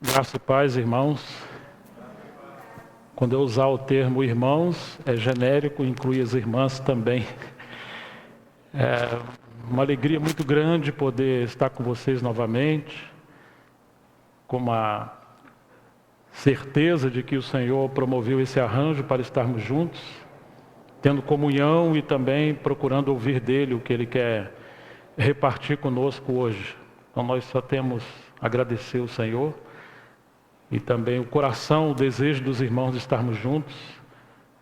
Graça e paz, irmãos. Quando eu usar o termo irmãos, é genérico, inclui as irmãs também. É uma alegria muito grande poder estar com vocês novamente, com uma certeza de que o Senhor promoveu esse arranjo para estarmos juntos, tendo comunhão e também procurando ouvir dele o que ele quer repartir conosco hoje. Então nós só temos a agradecer ao Senhor. E também o coração, o desejo dos irmãos de estarmos juntos.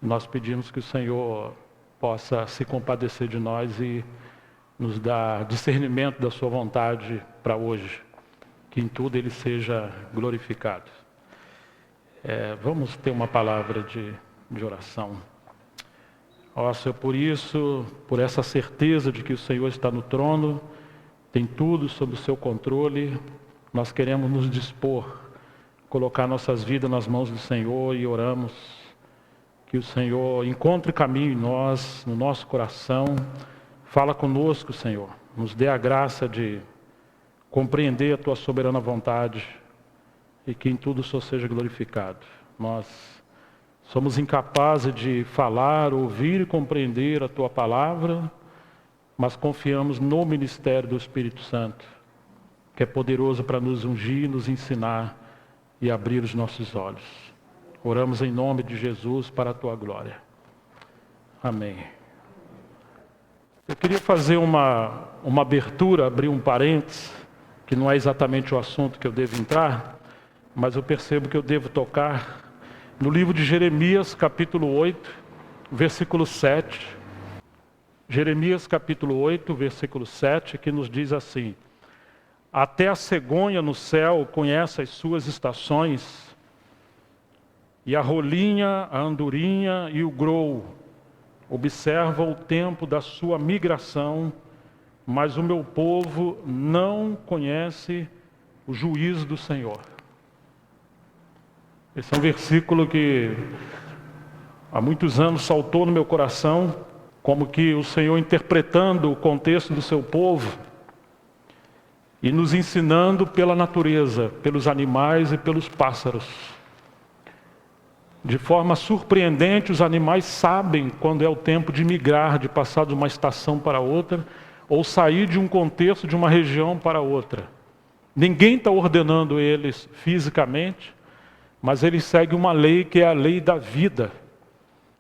Nós pedimos que o Senhor possa se compadecer de nós e nos dar discernimento da sua vontade para hoje. Que em tudo Ele seja glorificado. Vamos ter uma palavra de oração. Ó Senhor, por isso, por essa certeza de que o Senhor está no trono, tem tudo sob o seu controle, nós queremos nos dispor, colocar nossas vidas nas mãos do Senhor e oramos que o Senhor encontre caminho em nós, no nosso coração. Fala conosco, Senhor. Nos dê a graça de compreender a Tua soberana vontade e que em tudo o Senhor seja glorificado. Nós somos incapazes de falar, ouvir e compreender a Tua palavra, mas confiamos no ministério do Espírito Santo, que é poderoso para nos ungir, nos ensinar e abrir os nossos olhos. Oramos em nome de Jesus para a Tua glória. Amém. Eu queria fazer uma abertura, abrir um parênteses, que não é exatamente o assunto que eu devo entrar, mas eu percebo que eu devo tocar no livro de Jeremias, capítulo 8, versículo 7. Jeremias, capítulo 8, versículo 7, que nos diz assim: até a cegonha no céu conhece as suas estações, e a rolinha, a andorinha e o grou observam o tempo da sua migração, mas o meu povo não conhece o juízo do Senhor. Esse é um versículo que há muitos anos saltou no meu coração, como que o Senhor interpretando o contexto do seu povo, e nos ensinando pela natureza, pelos animais e pelos pássaros. De forma surpreendente, os animais sabem quando é o tempo de migrar, de passar de uma estação para outra, ou sair de um contexto, de uma região para outra. Ninguém está ordenando eles fisicamente, mas eles seguem uma lei que é a lei da vida.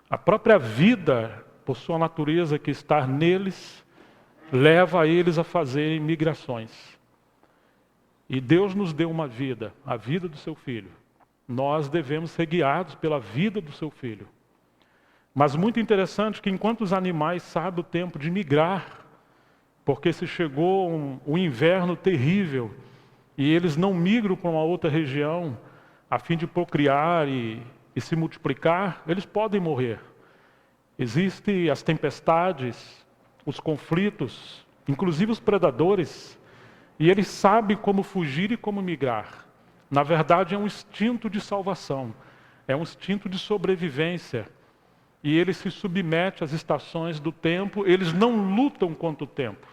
A própria vida, por sua natureza que está neles, leva eles a fazerem migrações. E Deus nos deu uma vida, a vida do seu Filho. Nós devemos ser guiados pela vida do seu Filho. Mas muito interessante que enquanto os animais sabem o tempo de migrar, porque se chegou um inverno terrível, e eles não migram para uma outra região, a fim de procriar e se multiplicar, eles podem morrer. Existem as tempestades, os conflitos, inclusive os predadores, e eles sabem como fugir e como migrar. Na verdade, é um instinto de salvação, é um instinto de sobrevivência. E ele se submete às estações do tempo, eles não lutam contra o tempo.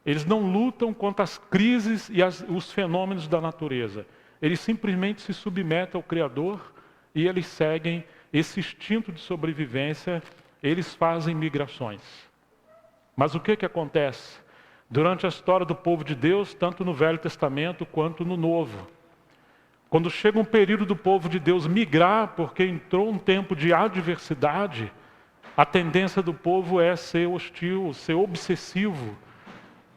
Eles não lutam contra as crises e os fenômenos da natureza. Eles simplesmente se submetem ao Criador e eles seguem esse instinto de sobrevivência, eles fazem migrações. Mas o que acontece? Durante a história do povo de Deus, tanto no Velho Testamento quanto no Novo, quando chega um período do povo de Deus migrar, porque entrou um tempo de adversidade, a tendência do povo é ser hostil, ser obsessivo,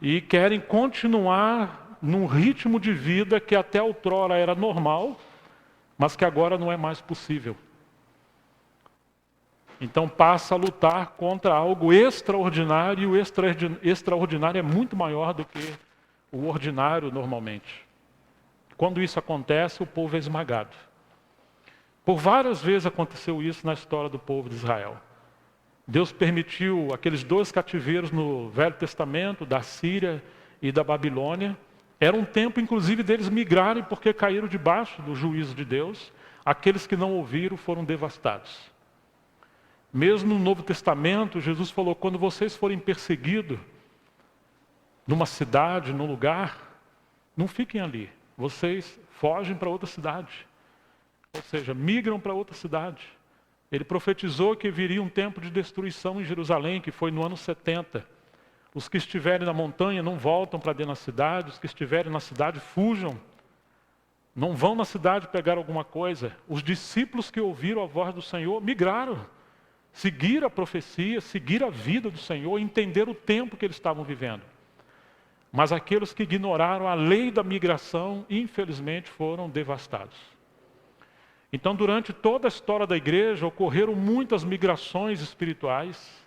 e querem continuar num ritmo de vida que até outrora era normal, mas que agora não é mais possível. Então passa a lutar contra algo extraordinário, e o extraordinário é muito maior do que o ordinário normalmente. Quando isso acontece, o povo é esmagado. Por várias vezes aconteceu isso na história do povo de Israel. Deus permitiu aqueles 2 cativeiros no Velho Testamento, da Síria e da Babilônia. Era um tempo, inclusive, deles migrarem porque caíram debaixo do juízo de Deus. Aqueles que não ouviram foram devastados. Mesmo no Novo Testamento, Jesus falou: quando vocês forem perseguidos numa cidade, num lugar, não fiquem ali. Vocês fogem para outra cidade. Ou seja, migram para outra cidade. Ele profetizou que viria um tempo de destruição em Jerusalém, que foi no ano 70. Os que estiverem na montanha não voltam para dentro da cidade, os que estiverem na cidade fujam. Não vão na cidade pegar alguma coisa. Os discípulos que ouviram a voz do Senhor migraram. Seguiram a profecia, seguiram a vida do Senhor, entenderam o tempo que eles estavam vivendo. Mas aqueles que ignoraram a lei da migração, infelizmente, foram devastados. Então, durante toda a história da igreja, ocorreram muitas migrações espirituais,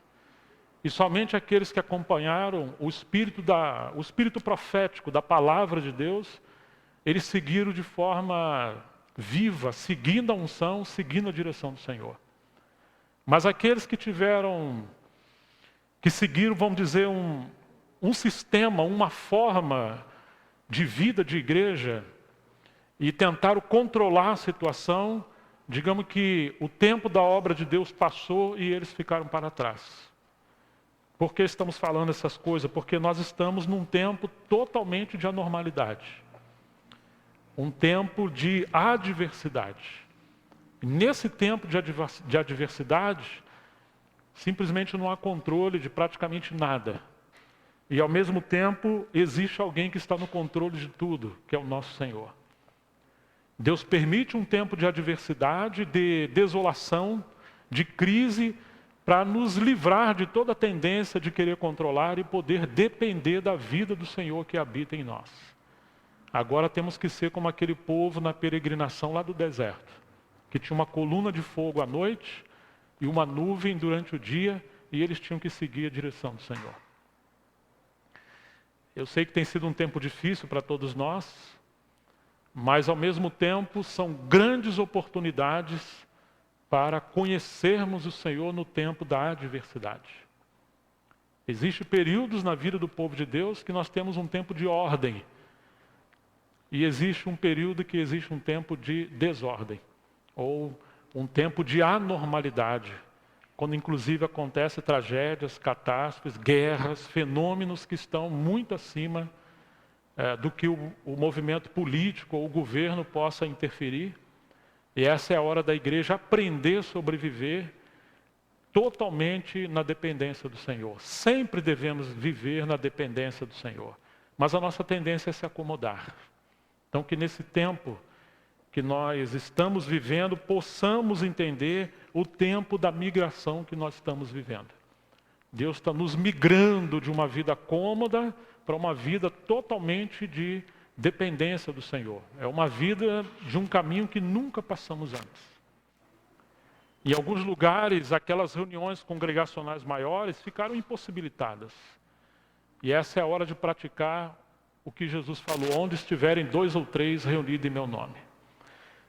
e somente aqueles que acompanharam o espírito profético da palavra de Deus, eles seguiram de forma viva, seguindo a unção, seguindo a direção do Senhor. Mas aqueles que seguiram, vamos dizer, um sistema, uma forma de vida de igreja, e tentaram controlar a situação, digamos que o tempo da obra de Deus passou e eles ficaram para trás. Por que estamos falando essas coisas? Porque nós estamos num tempo totalmente de anormalidade. Um tempo de adversidade. E nesse tempo de adversidade, simplesmente não há controle de praticamente nada. E ao mesmo tempo, existe alguém que está no controle de tudo, que é o nosso Senhor. Deus permite um tempo de adversidade, de desolação, de crise, para nos livrar de toda a tendência de querer controlar e poder depender da vida do Senhor que habita em nós. Agora temos que ser como aquele povo na peregrinação lá do deserto, que tinha uma coluna de fogo à noite e uma nuvem durante o dia, e eles tinham que seguir a direção do Senhor. Eu sei que tem sido um tempo difícil para todos nós, mas ao mesmo tempo são grandes oportunidades para conhecermos o Senhor no tempo da adversidade. Existem períodos na vida do povo de Deus que nós temos um tempo de ordem. E existe um período que existe um tempo de desordem. Ou um tempo de anormalidade. Quando inclusive acontecem tragédias, catástrofes, guerras, fenômenos que estão muito acima do que o movimento político ou o governo possa interferir. E essa é a hora da igreja aprender a sobreviver totalmente na dependência do Senhor. Sempre devemos viver na dependência do Senhor. Mas a nossa tendência é se acomodar. Então que nesse tempo que nós estamos vivendo, possamos entender o tempo da migração que nós estamos vivendo. Deus está nos migrando de uma vida cômoda para uma vida totalmente de dependência do Senhor. É uma vida de um caminho que nunca passamos antes. Em alguns lugares, aquelas reuniões congregacionais maiores ficaram impossibilitadas. E essa é a hora de praticar o que Jesus falou: onde estiverem 2 ou 3 reunidos em meu nome.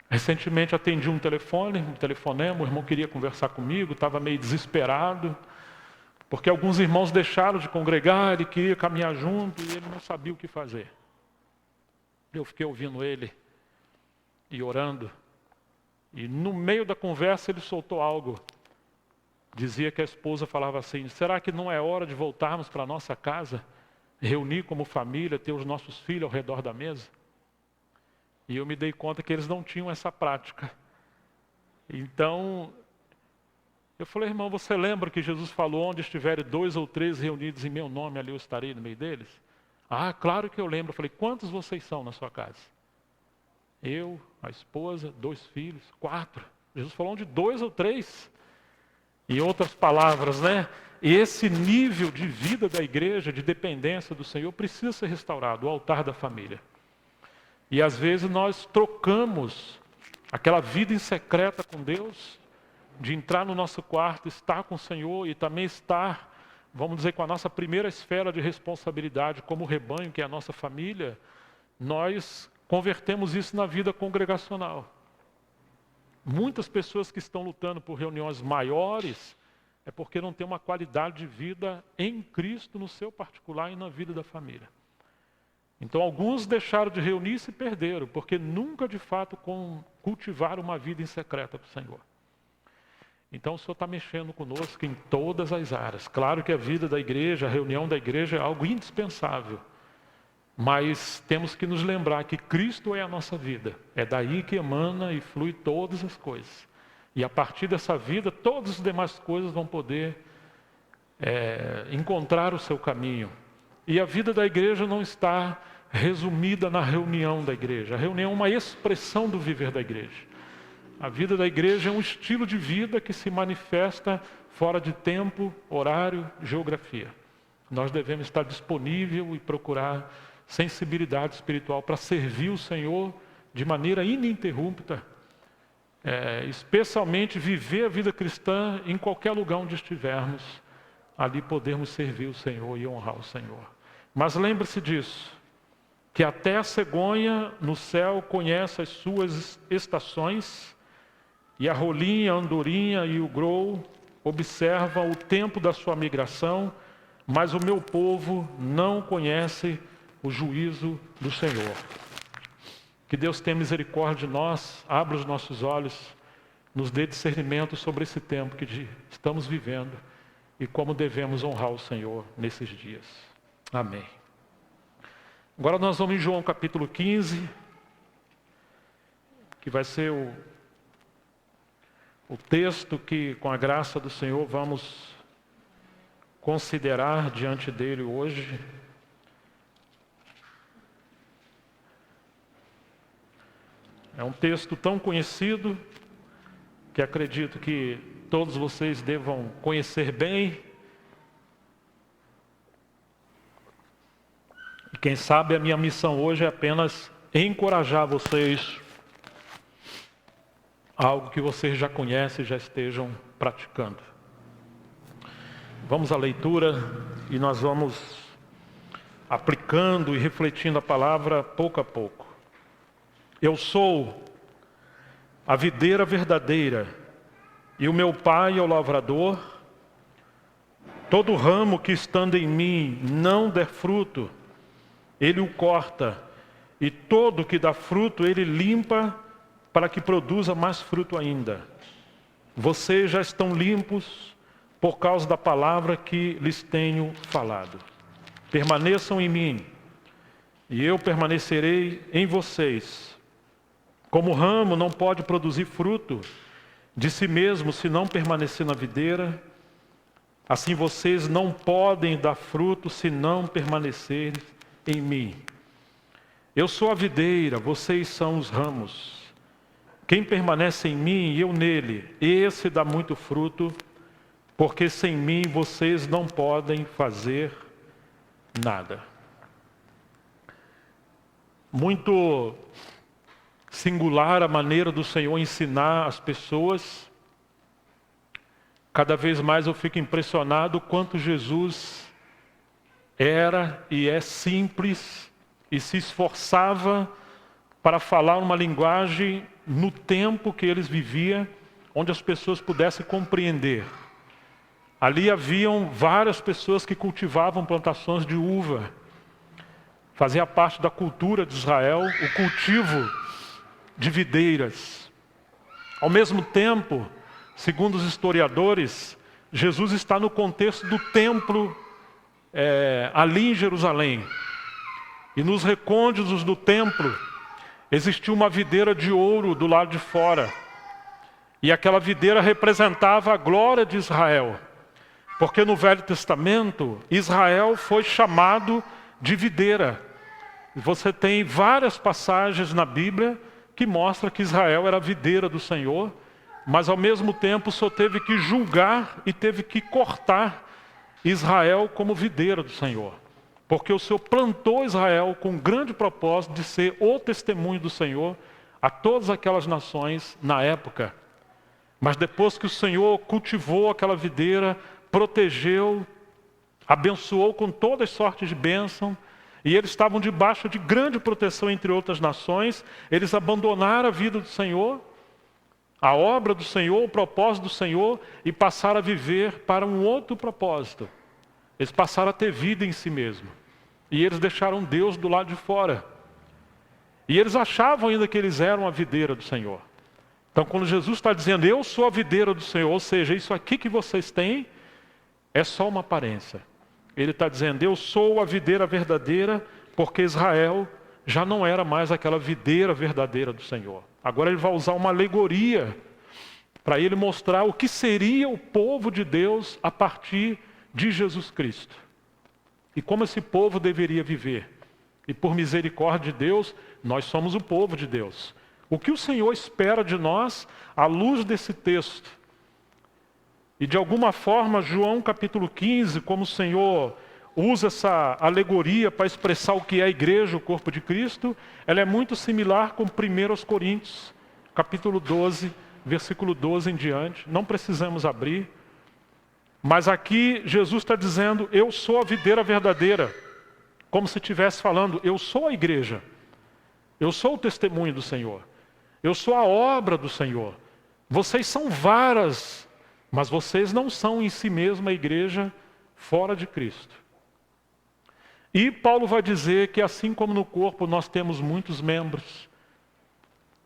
Recentemente atendi um telefonema, o irmão queria conversar comigo, estava meio desesperado, porque alguns irmãos deixaram de congregar, ele queria caminhar junto e ele não sabia o que fazer. Eu fiquei ouvindo ele e orando. E no meio da conversa ele soltou algo. Dizia que a esposa falava assim: será que não é hora de voltarmos para a nossa casa? Reunir como família, ter os nossos filhos ao redor da mesa? E eu me dei conta que eles não tinham essa prática. Então, eu falei: irmão, você lembra que Jesus falou: onde estiverem 2 ou 3 reunidos em meu nome, ali eu estarei no meio deles? Ah, claro que eu lembro. Eu falei: quantos vocês são na sua casa? Eu, a esposa, 2 filhos, 4. Jesus falou de 2 ou 3. Em outras palavras, né? E esse nível de vida da igreja, de dependência do Senhor, precisa ser restaurado, o altar da família. E às vezes nós trocamos aquela vida em secreta com Deus, de entrar no nosso quarto, estar com o Senhor e também estar, vamos dizer, com a nossa primeira esfera de responsabilidade como rebanho, que é a nossa família. Nós convertemos isso na vida congregacional. Muitas pessoas que estão lutando por reuniões maiores é porque não tem uma qualidade de vida em Cristo, no seu particular e na vida da família. Então alguns deixaram de reunir e se perderam, porque nunca de fato cultivaram uma vida em secreta para o Senhor. Então o Senhor está mexendo conosco em todas as áreas. Claro que a vida da igreja, a reunião da igreja é algo indispensável. Mas temos que nos lembrar que Cristo é a nossa vida. É daí que emana e flui todas as coisas. E a partir dessa vida, todas as demais coisas vão poder encontrar o seu caminho. E a vida da igreja não está resumida na reunião da igreja. A reunião é uma expressão do viver da igreja. A vida da igreja é um estilo de vida que se manifesta fora de tempo, horário, geografia. Nós devemos estar disponível e procurar sensibilidade espiritual para servir o Senhor de maneira ininterrupta. Especialmente viver a vida cristã em qualquer lugar onde estivermos. Ali podemos servir o Senhor e honrar o Senhor. Mas lembre-se disso, que até a cegonha no céu conhece as suas estações, e a rolinha, a andorinha e o grou observam o tempo da sua migração, mas o meu povo não conhece o juízo do Senhor. Que Deus tenha misericórdia de nós, abra os nossos olhos, nos dê discernimento sobre esse tempo que estamos vivendo e como devemos honrar o Senhor nesses dias. Amém. Agora nós vamos em João capítulo 15, que vai ser o texto que, com a graça do Senhor, vamos considerar diante dele hoje. É um texto tão conhecido que acredito que todos vocês devam conhecer bem. E quem sabe a minha missão hoje é apenas encorajar vocês a algo que vocês já conhecem e já estejam praticando. Vamos à leitura e nós vamos aplicando e refletindo a palavra pouco a pouco. Eu sou a videira verdadeira e o meu Pai é o lavrador. Todo ramo que estando em mim não der fruto, Ele o corta, e todo que dá fruto Ele limpa para que produza mais fruto ainda. Vocês já estão limpos por causa da palavra que lhes tenho falado. Permaneçam em mim, e eu permanecerei em vocês. Como o ramo não pode produzir fruto de si mesmo se não permanecer na videira, assim vocês não podem dar fruto se não permanecerem em mim. Eu sou a videira, vocês são os ramos. Quem permanece em mim e eu nele, esse dá muito fruto, porque sem mim vocês não podem fazer nada. Muito singular a maneira do Senhor ensinar as pessoas. Cada vez mais eu fico impressionado quanto Jesus era e é simples e se esforçava para falar uma linguagem no tempo que eles viviam, onde as pessoas pudessem compreender. Ali haviam várias pessoas que cultivavam plantações de uva. Fazia parte da cultura de Israel o cultivo de videiras. Ao mesmo tempo, segundo os historiadores, Jesus está no contexto do templo ali em Jerusalém. E nos recônditos do templo existia uma videira de ouro do lado de fora. E aquela videira representava a glória de Israel. Porque no Velho Testamento, Israel foi chamado de videira. Você tem várias passagens na Bíblia que mostram que Israel era a videira do Senhor, mas ao mesmo tempo só teve que julgar e teve que cortar Israel como videira do Senhor. Porque o Senhor plantou Israel com um grande propósito de ser o testemunho do Senhor a todas aquelas nações na época. Mas depois que o Senhor cultivou aquela videira, protegeu, abençoou com todas sortes de bênção, e eles estavam debaixo de grande proteção entre outras nações, eles abandonaram a vida do Senhor, a obra do Senhor, o propósito do Senhor, e passaram a viver para um outro propósito. Eles passaram a ter vida em si mesmo. E eles deixaram Deus do lado de fora. E eles achavam ainda que eles eram a videira do Senhor. Então quando Jesus está dizendo, eu sou a videira do Senhor, ou seja, isso aqui que vocês têm é só uma aparência. Ele está dizendo, eu sou a videira verdadeira Porque Israel já não era mais aquela videira verdadeira do Senhor. Agora ele vai usar uma alegoria para ele mostrar o que seria o povo de Deus a partir de Jesus Cristo. E como esse povo deveria viver. E por misericórdia de Deus, nós somos o povo de Deus. O que o Senhor espera de nós, à luz desse texto? E de alguma forma, João capítulo 15, como o Senhor usa essa alegoria para expressar o que é a igreja, o corpo de Cristo, ela é muito similar com 1 Coríntios, capítulo 12, versículo 12 em diante. Não precisamos abrir. Mas aqui Jesus está dizendo, eu sou a videira verdadeira. Como se estivesse falando, eu sou a igreja. Eu sou o testemunho do Senhor. Eu sou a obra do Senhor. Vocês são varas, mas vocês não são em si mesma a igreja fora de Cristo. E Paulo vai dizer que assim como no corpo nós temos muitos membros,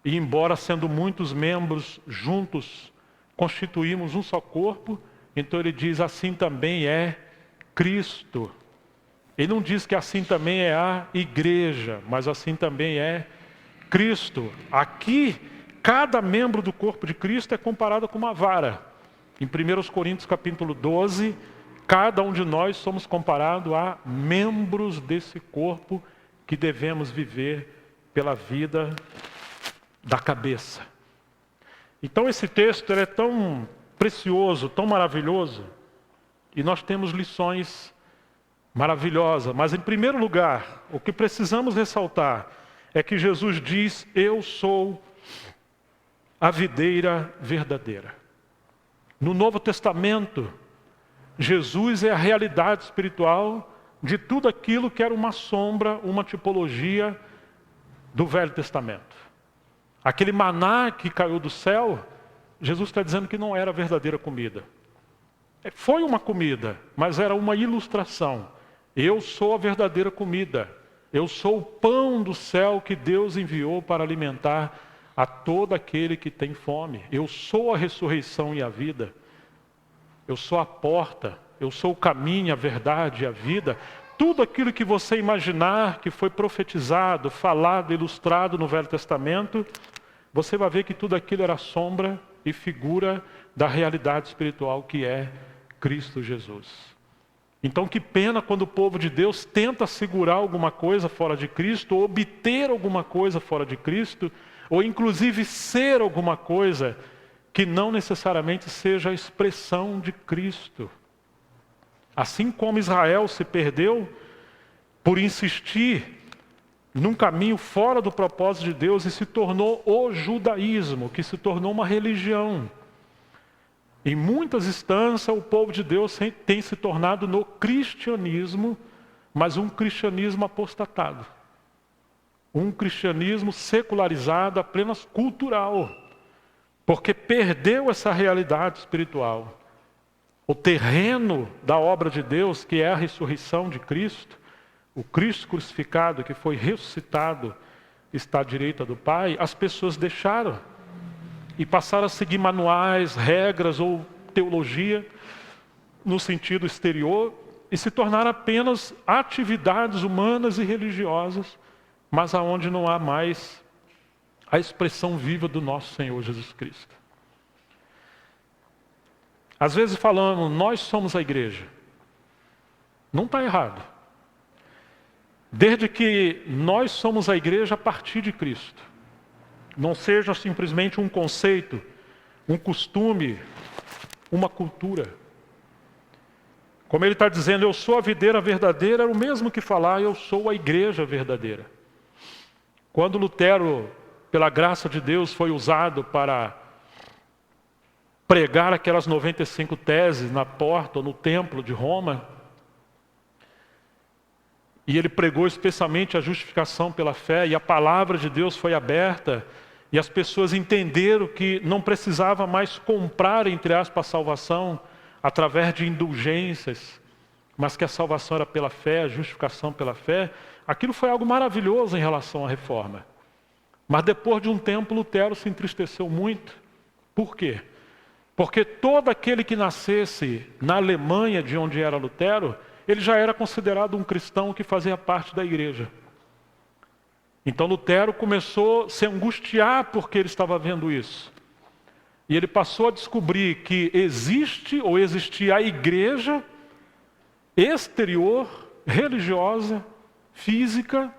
e embora sendo muitos membros juntos, constituímos um só corpo, então ele diz, assim também é Cristo. Ele não diz que assim também é a igreja, mas assim também é Cristo. Aqui, cada membro do corpo de Cristo é comparado com uma vara. Em 1 Coríntios capítulo 12, cada um de nós somos comparados a membros desse corpo que devemos viver pela vida da cabeça. Então esse texto ele é tão precioso, tão maravilhoso, e nós temos lições maravilhosas. Mas em primeiro lugar, o que precisamos ressaltar é que Jesus diz, eu sou a videira verdadeira. No Novo Testamento, Jesus é a realidade espiritual de tudo aquilo que era uma sombra, uma tipologia do Velho Testamento. Aquele maná que caiu do céu, Jesus está dizendo que não era a verdadeira comida. Foi uma comida, mas era uma ilustração. Eu sou a verdadeira comida. Eu sou o pão do céu que Deus enviou para alimentar a todo aquele que tem fome. Eu sou a ressurreição e a vida. Eu sou a porta. Eu sou o caminho, a verdade e a vida. Tudo aquilo que você imaginar que foi profetizado, falado, ilustrado no Velho Testamento, você vai ver que tudo aquilo era sombra e figura da realidade espiritual que é Cristo Jesus. Então que pena quando o povo de Deus tenta segurar alguma coisa fora de Cristo, ou obter alguma coisa fora de Cristo, ou inclusive ser alguma coisa que não necessariamente seja a expressão de Cristo. Assim como Israel se perdeu por insistir num caminho fora do propósito de Deus e se tornou o judaísmo, que se tornou uma religião. Em muitas instâncias, o povo de Deus tem se tornado no cristianismo, mas um cristianismo apostatado. Um cristianismo secularizado, apenas cultural. Porque perdeu essa realidade espiritual. O terreno da obra de Deus, que é a ressurreição de Cristo, o Cristo crucificado que foi ressuscitado, está à direita do Pai, as pessoas deixaram e passaram a seguir manuais, regras ou teologia no sentido exterior e se tornaram apenas atividades humanas e religiosas, mas aonde não há mais a expressão viva do nosso Senhor Jesus Cristo. Às vezes falamos, nós somos a igreja. Não está errado. Desde que nós somos a igreja a partir de Cristo. Não seja simplesmente um conceito, um costume, uma cultura. Como ele está dizendo, eu sou a videira verdadeira, é o mesmo que falar, eu sou a igreja verdadeira. Quando Lutero, pela graça de Deus, foi usado para pregar aquelas 95 teses na porta ou no templo de Roma, e ele pregou especialmente a justificação pela fé, e a palavra de Deus foi aberta, e as pessoas entenderam que não precisava mais comprar, entre aspas, a salvação através de indulgências, mas que a salvação era pela fé, a justificação pela fé. Aquilo foi algo maravilhoso em relação à reforma. Mas depois de um tempo, Lutero se entristeceu muito. Por quê? Porque todo aquele que nascesse na Alemanha, de onde era Lutero, ele já era considerado um cristão que fazia parte da igreja. Então Lutero começou a se angustiar porque ele estava vendo isso. E ele passou a descobrir que existe ou existia a igreja exterior, religiosa, física,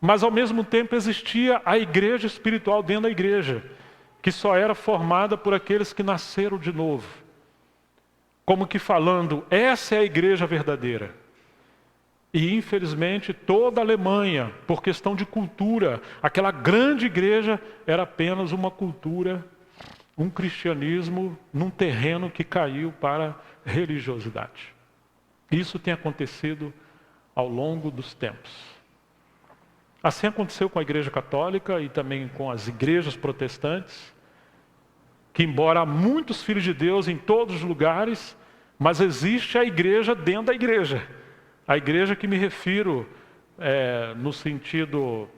mas ao mesmo tempo existia a igreja espiritual dentro da igreja, que só era formada por aqueles que nasceram de novo. Como que falando, essa é a igreja verdadeira. E infelizmente toda a Alemanha, por questão de cultura, aquela grande igreja era apenas uma cultura, um cristianismo num terreno que caiu para religiosidade. Isso tem acontecido ao longo dos tempos. Assim aconteceu com a Igreja Católica e também com as igrejas protestantes, que embora há muitos filhos de Deus em todos os lugares, mas existe a igreja dentro da igreja. A igreja que me refiro, no sentido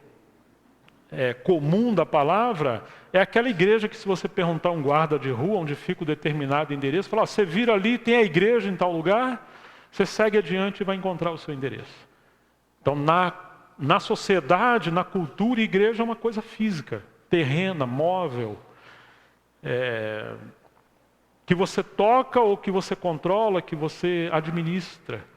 comum da palavra, é aquela igreja que se você perguntar a um guarda de rua, onde fica o determinado endereço, fala, você vira ali, tem a igreja em tal lugar, você segue adiante e vai encontrar o seu endereço. Então, na sociedade, na cultura, a igreja é uma coisa física, terrena, móvel, que você toca ou que você controla, que você administra.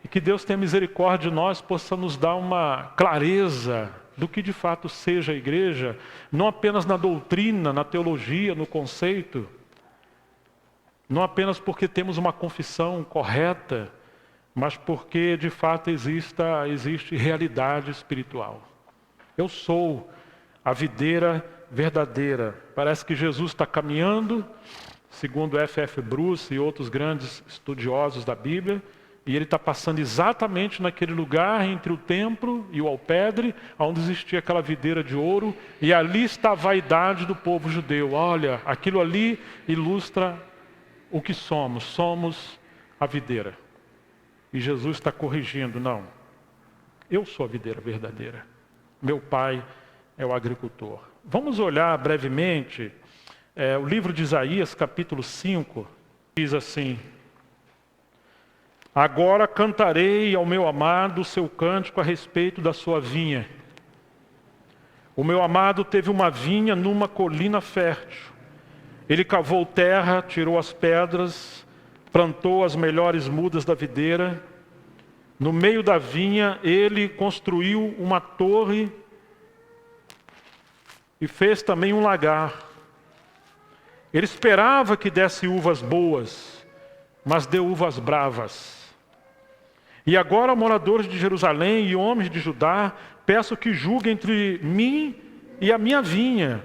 E que Deus tenha misericórdia de nós, possa nos dar uma clareza do que de fato seja a igreja, não apenas na doutrina, na teologia, no conceito, não apenas porque temos uma confissão correta, mas porque de fato existe realidade espiritual. Eu sou a videira verdadeira. Parece que Jesus está caminhando, segundo F.F. Bruce e outros grandes estudiosos da Bíblia, e ele está passando exatamente naquele lugar entre o templo e o alpedre, onde existia aquela videira de ouro, e ali está a vaidade do povo judeu. Olha, aquilo ali ilustra o que somos. Somos a videira. E Jesus está corrigindo, não. Eu sou a videira verdadeira. Meu pai é o agricultor. Vamos olhar brevemente o livro de Isaías, capítulo 5, diz assim: agora cantarei ao meu amado o seu cântico a respeito da sua vinha. O meu amado teve uma vinha numa colina fértil. Ele cavou terra, tirou as pedras, plantou as melhores mudas da videira. No meio da vinha, ele construiu uma torre e fez também um lagar. Ele esperava que desse uvas boas, mas deu uvas bravas. E agora, moradores de Jerusalém e homens de Judá, peço que julguem entre mim e a minha vinha.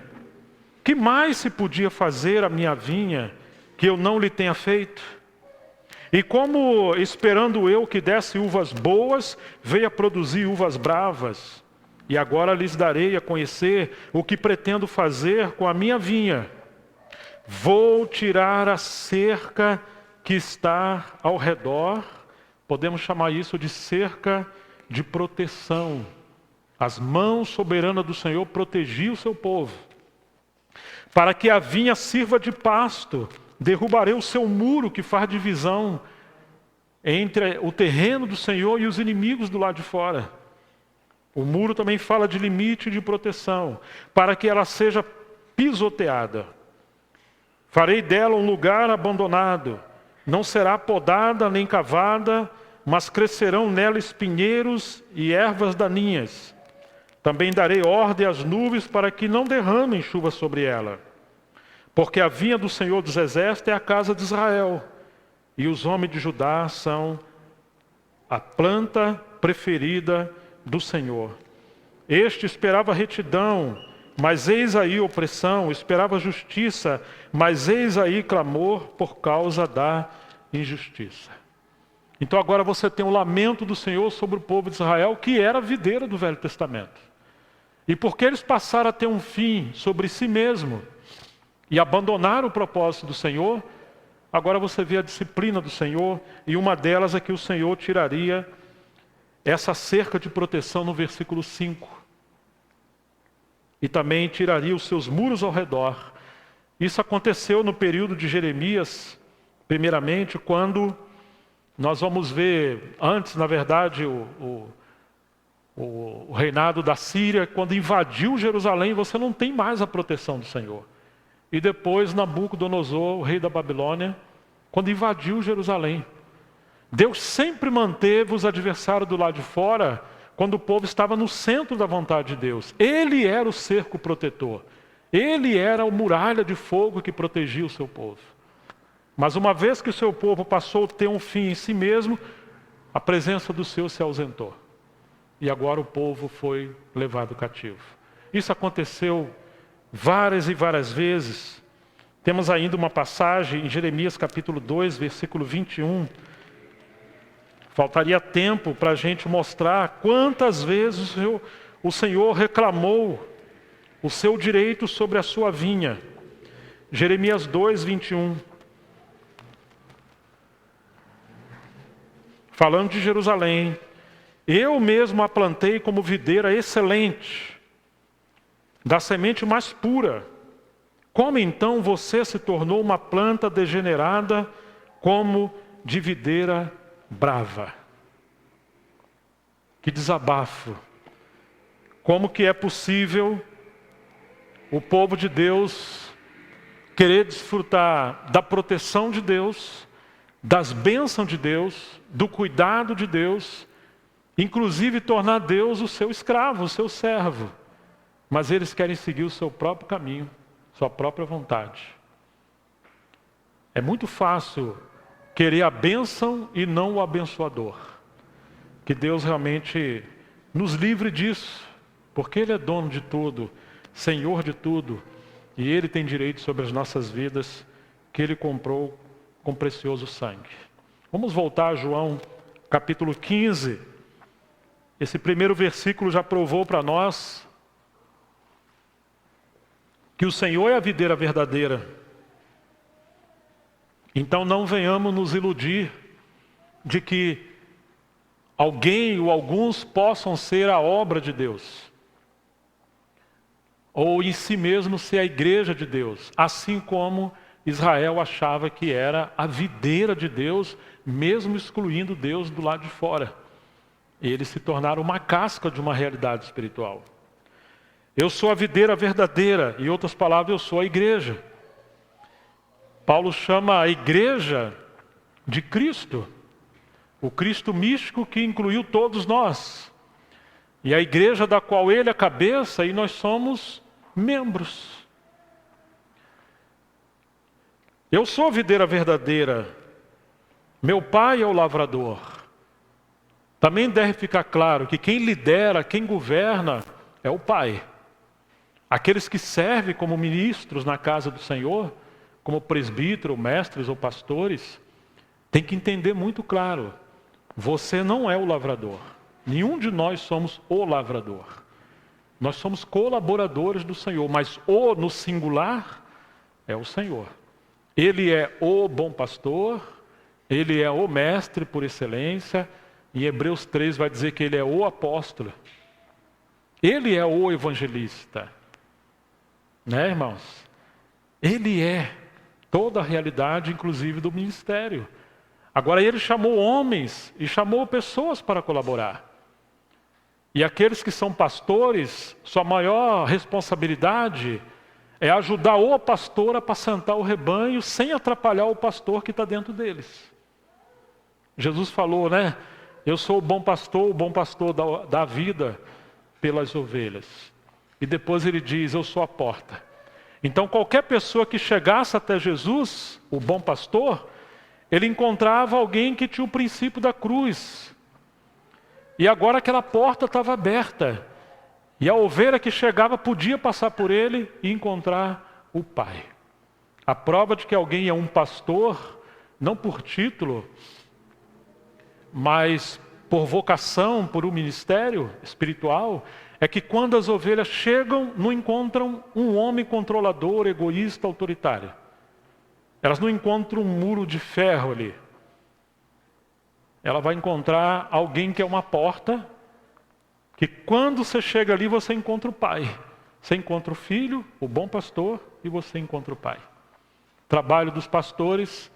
Que mais se podia fazer à minha vinha que eu não lhe tenha feito? E como, esperando eu que desse uvas boas, veio a produzir uvas bravas. E agora lhes darei a conhecer o que pretendo fazer com a minha vinha. Vou tirar a cerca que está ao redor. Podemos chamar isso de cerca de proteção. As mãos soberanas do Senhor protegiam o seu povo. Para que a vinha sirva de pasto, derrubarei o seu muro que faz divisão entre o terreno do Senhor e os inimigos do lado de fora. O muro também fala de limite de proteção, para que ela seja pisoteada. Farei dela um lugar abandonado, não será podada nem cavada, mas crescerão nela espinheiros e ervas daninhas. Também darei ordem às nuvens para que não derramem chuva sobre ela. Porque a vinha do Senhor dos Exércitos é a casa de Israel, e os homens de Judá são a planta preferida do Senhor. Este esperava retidão, mas eis aí opressão, esperava justiça, mas eis aí clamor por causa da injustiça. Então agora você tem o lamento do Senhor sobre o povo de Israel, que era a videira do Velho Testamento. E porque eles passaram a ter um fim sobre si mesmo e abandonaram o propósito do Senhor, agora você vê a disciplina do Senhor, e uma delas é que o Senhor tiraria essa cerca de proteção no versículo 5. E também tiraria os seus muros ao redor. Isso aconteceu no período de Jeremias, primeiramente, quando Nós vamos ver antes, na verdade, o reinado da Síria, quando invadiu Jerusalém, você não tem mais a proteção do Senhor. E depois Nabucodonosor, o rei da Babilônia, quando invadiu Jerusalém. Deus sempre manteve os adversários do lado de fora, quando o povo estava no centro da vontade de Deus. Ele era o cerco protetor. Ele era a muralha de fogo que protegia o seu povo. Mas uma vez que o seu povo passou a ter um fim em si mesmo, a presença do Senhor se ausentou. E agora o povo foi levado cativo. Isso aconteceu várias e várias vezes. Temos ainda uma passagem em Jeremias capítulo 2, versículo 21. Faltaria tempo para a gente mostrar quantas vezes o Senhor reclamou o seu direito sobre a sua vinha. Jeremias 2, 21. Falando de Jerusalém. Eu mesmo a plantei como videira excelente, da semente mais pura. Como então você se tornou uma planta degenerada como de videira brava? Que desabafo. Como que é possível o povo de Deus querer desfrutar da proteção de Deus, das bênçãos de Deus, do cuidado de Deus, inclusive tornar Deus o seu escravo, o seu servo. Mas eles querem seguir o seu próprio caminho, sua própria vontade. É muito fácil querer a bênção e não o abençoador. Que Deus realmente nos livre disso, porque Ele é dono de tudo, Senhor de tudo, e Ele tem direito sobre as nossas vidas, que Ele comprou com precioso sangue. Vamos voltar a João capítulo 15. Esse primeiro versículo já provou para nós que o Senhor é a videira verdadeira. Então não venhamos nos iludir de que alguém ou alguns possam ser a obra de Deus, ou em si mesmo ser a igreja de Deus, assim como Israel achava que era a videira de Deus, mesmo excluindo Deus do lado de fora. Eles se tornaram uma casca de uma realidade espiritual. Eu sou a videira verdadeira, em outras palavras, eu sou a igreja. Paulo chama a igreja de Cristo, o Cristo místico que incluiu todos nós. E a igreja da qual Ele é a cabeça e nós somos membros. Eu sou a videira verdadeira, meu pai é o lavrador. Também deve ficar claro que quem lidera, quem governa é o Pai. Aqueles que servem como ministros na casa do Senhor, como presbítero, mestres ou pastores, tem que entender muito claro, você não é o lavrador. Nenhum de nós somos o lavrador. Nós somos colaboradores do Senhor, mas o no singular é o Senhor. Ele é o bom pastor, Ele é o mestre por excelência. Em Hebreus 3 vai dizer que Ele é o apóstolo. Ele é o evangelista. Né, irmãos? Ele é toda a realidade, inclusive do ministério. Agora Ele chamou homens e chamou pessoas para colaborar. E aqueles que são pastores, sua maior responsabilidade é ajudar o pastor a apacentar o rebanho sem atrapalhar o pastor que está dentro deles. Jesus falou, né? Eu sou o bom pastor da vida pelas ovelhas. E depois Ele diz, eu sou a porta. Então qualquer pessoa que chegasse até Jesus, o bom pastor, ele encontrava alguém que tinha o princípio da cruz. E agora aquela porta estava aberta. E a ovelha que chegava podia passar por ele e encontrar o Pai. A prova de que alguém é um pastor, não por título, mas por vocação, por um ministério espiritual, é que quando as ovelhas chegam, não encontram um homem controlador, egoísta, autoritário. Elas não encontram um muro de ferro ali. Ela vai encontrar alguém que é uma porta, que quando você chega ali, você encontra o Pai. Você encontra o Filho, o bom pastor, e você encontra o Pai. O trabalho dos pastores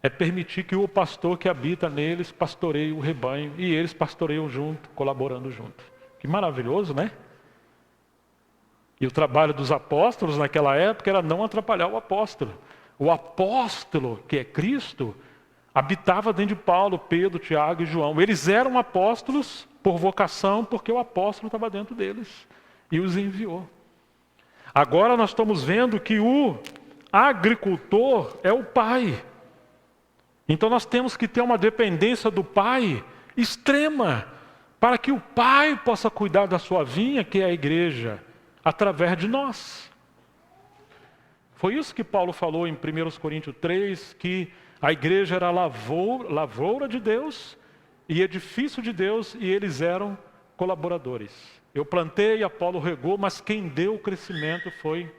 é permitir que o pastor que habita neles pastoreie o rebanho e eles pastoreiam junto, colaborando junto. Que maravilhoso, né? E o trabalho dos apóstolos naquela época era não atrapalhar o apóstolo. O apóstolo, que é Cristo, habitava dentro de Paulo, Pedro, Tiago e João. Eles eram apóstolos por vocação, porque o apóstolo estava dentro deles e os enviou. Agora nós estamos vendo que o agricultor é o pai. Então nós temos que ter uma dependência do pai extrema, para que o pai possa cuidar da sua vinha, que é a igreja, através de nós. Foi isso que Paulo falou em 1 Coríntios 3, que a igreja era a lavoura de Deus e edifício de Deus, e eles eram colaboradores. Eu plantei, Apolo regou, mas quem deu o crescimento foi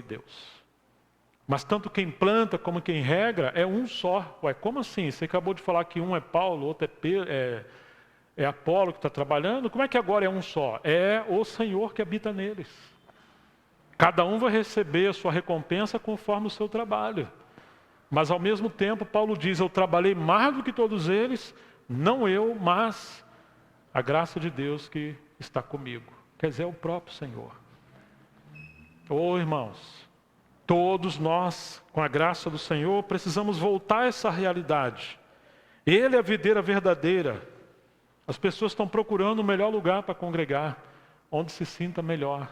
Deus. Mas tanto quem planta como quem rega é um só. Ué, como assim? Você acabou de falar que um é Paulo, outro é Apolo que está trabalhando. Como é que agora é um só? É o Senhor que habita neles. Cada um vai receber a sua recompensa conforme o seu trabalho. Mas ao mesmo tempo, Paulo diz, eu trabalhei mais do que todos eles, não eu, mas a graça de Deus que está comigo. Quer dizer, é o próprio Senhor. Ô irmãos, todos nós, com a graça do Senhor, precisamos voltar a essa realidade. Ele é a videira verdadeira. As pessoas estão procurando o melhor lugar para congregar, onde se sinta melhor.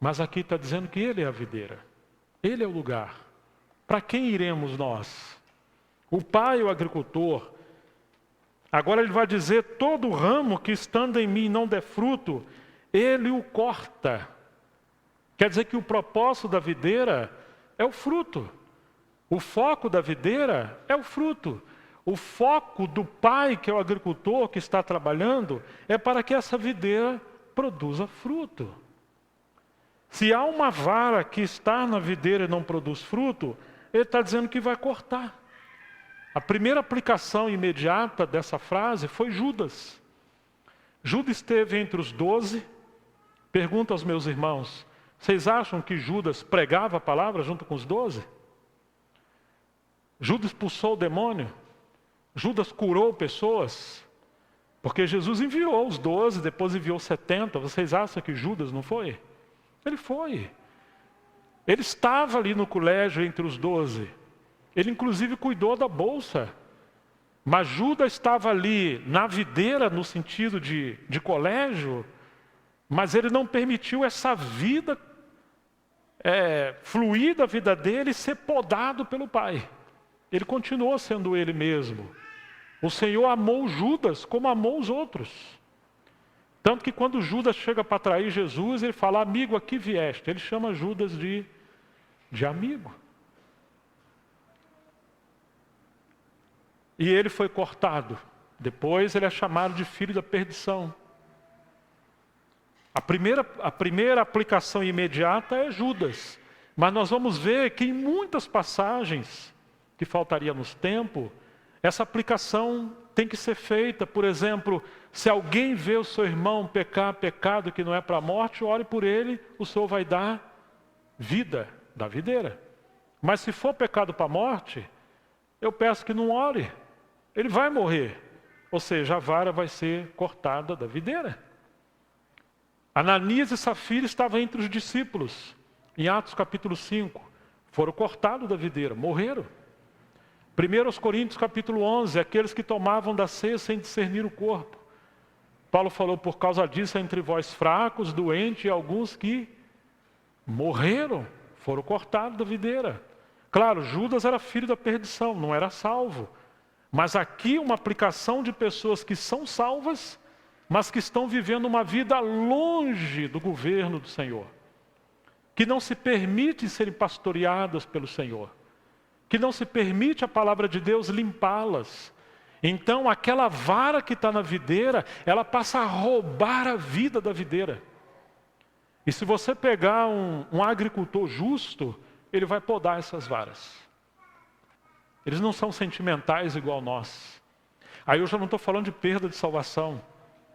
Mas aqui está dizendo que Ele é a videira. Ele é o lugar. Para quem iremos nós? O pai é o agricultor. Agora ele vai dizer, todo ramo que estando em mim não der fruto, Ele o corta. Quer dizer que o propósito da videira é o fruto. O foco da videira é o fruto. O foco do pai, que é o agricultor, que está trabalhando, é para que essa videira produza fruto. Se há uma vara que está na videira e não produz fruto, ele está dizendo que vai cortar. A primeira aplicação imediata dessa frase foi Judas. Judas esteve entre os 12. Pergunto aos meus irmãos, vocês acham que Judas pregava a palavra junto com os 12? Judas expulsou o demônio? Judas curou pessoas? Porque Jesus enviou os 12, depois enviou 70. Vocês acham que Judas não foi? Ele foi. Ele estava ali no colégio entre os 12. Ele inclusive cuidou da bolsa. Mas Judas estava ali na videira no sentido de colégio, mas ele não permitiu essa vida fluir da vida dele e ser podado pelo Pai. Ele continuou sendo ele mesmo. O Senhor amou Judas como amou os outros. Tanto que quando Judas chega para trair Jesus, ele fala, amigo, aqui vieste. Ele chama Judas de amigo. E ele foi cortado. Depois ele é chamado de filho da perdição. A primeira aplicação imediata é Judas. Mas nós vamos ver que em muitas passagens, que faltaríamos tempo, essa aplicação tem que ser feita. Por exemplo, se alguém vê o seu irmão pecar pecado que não é para a morte, ore por ele, o Senhor vai dar vida da videira. Mas se for pecado para a morte, eu peço que não ore. Ele vai morrer. Ou seja, a vara vai ser cortada da videira. Ananias e Safira estavam entre os discípulos. Em Atos capítulo 5. Foram cortados da videira, morreram. 1 Coríntios capítulo 11. Aqueles que tomavam da ceia sem discernir o corpo. Paulo falou, por causa disso, entre vós fracos, doentes e alguns que morreram. Foram cortados da videira. Claro, Judas era filho da perdição, não era salvo. Mas aqui uma aplicação de pessoas que são salvas, mas que estão vivendo uma vida longe do governo do Senhor. Que não se permite serem pastoreadas pelo Senhor. Que não se permite a palavra de Deus limpá-las. Então aquela vara que está na videira, ela passa a roubar a vida da videira. E se você pegar um agricultor justo, ele vai podar essas varas. Eles não são sentimentais igual nós. Aí eu já não estou falando de perda de salvação.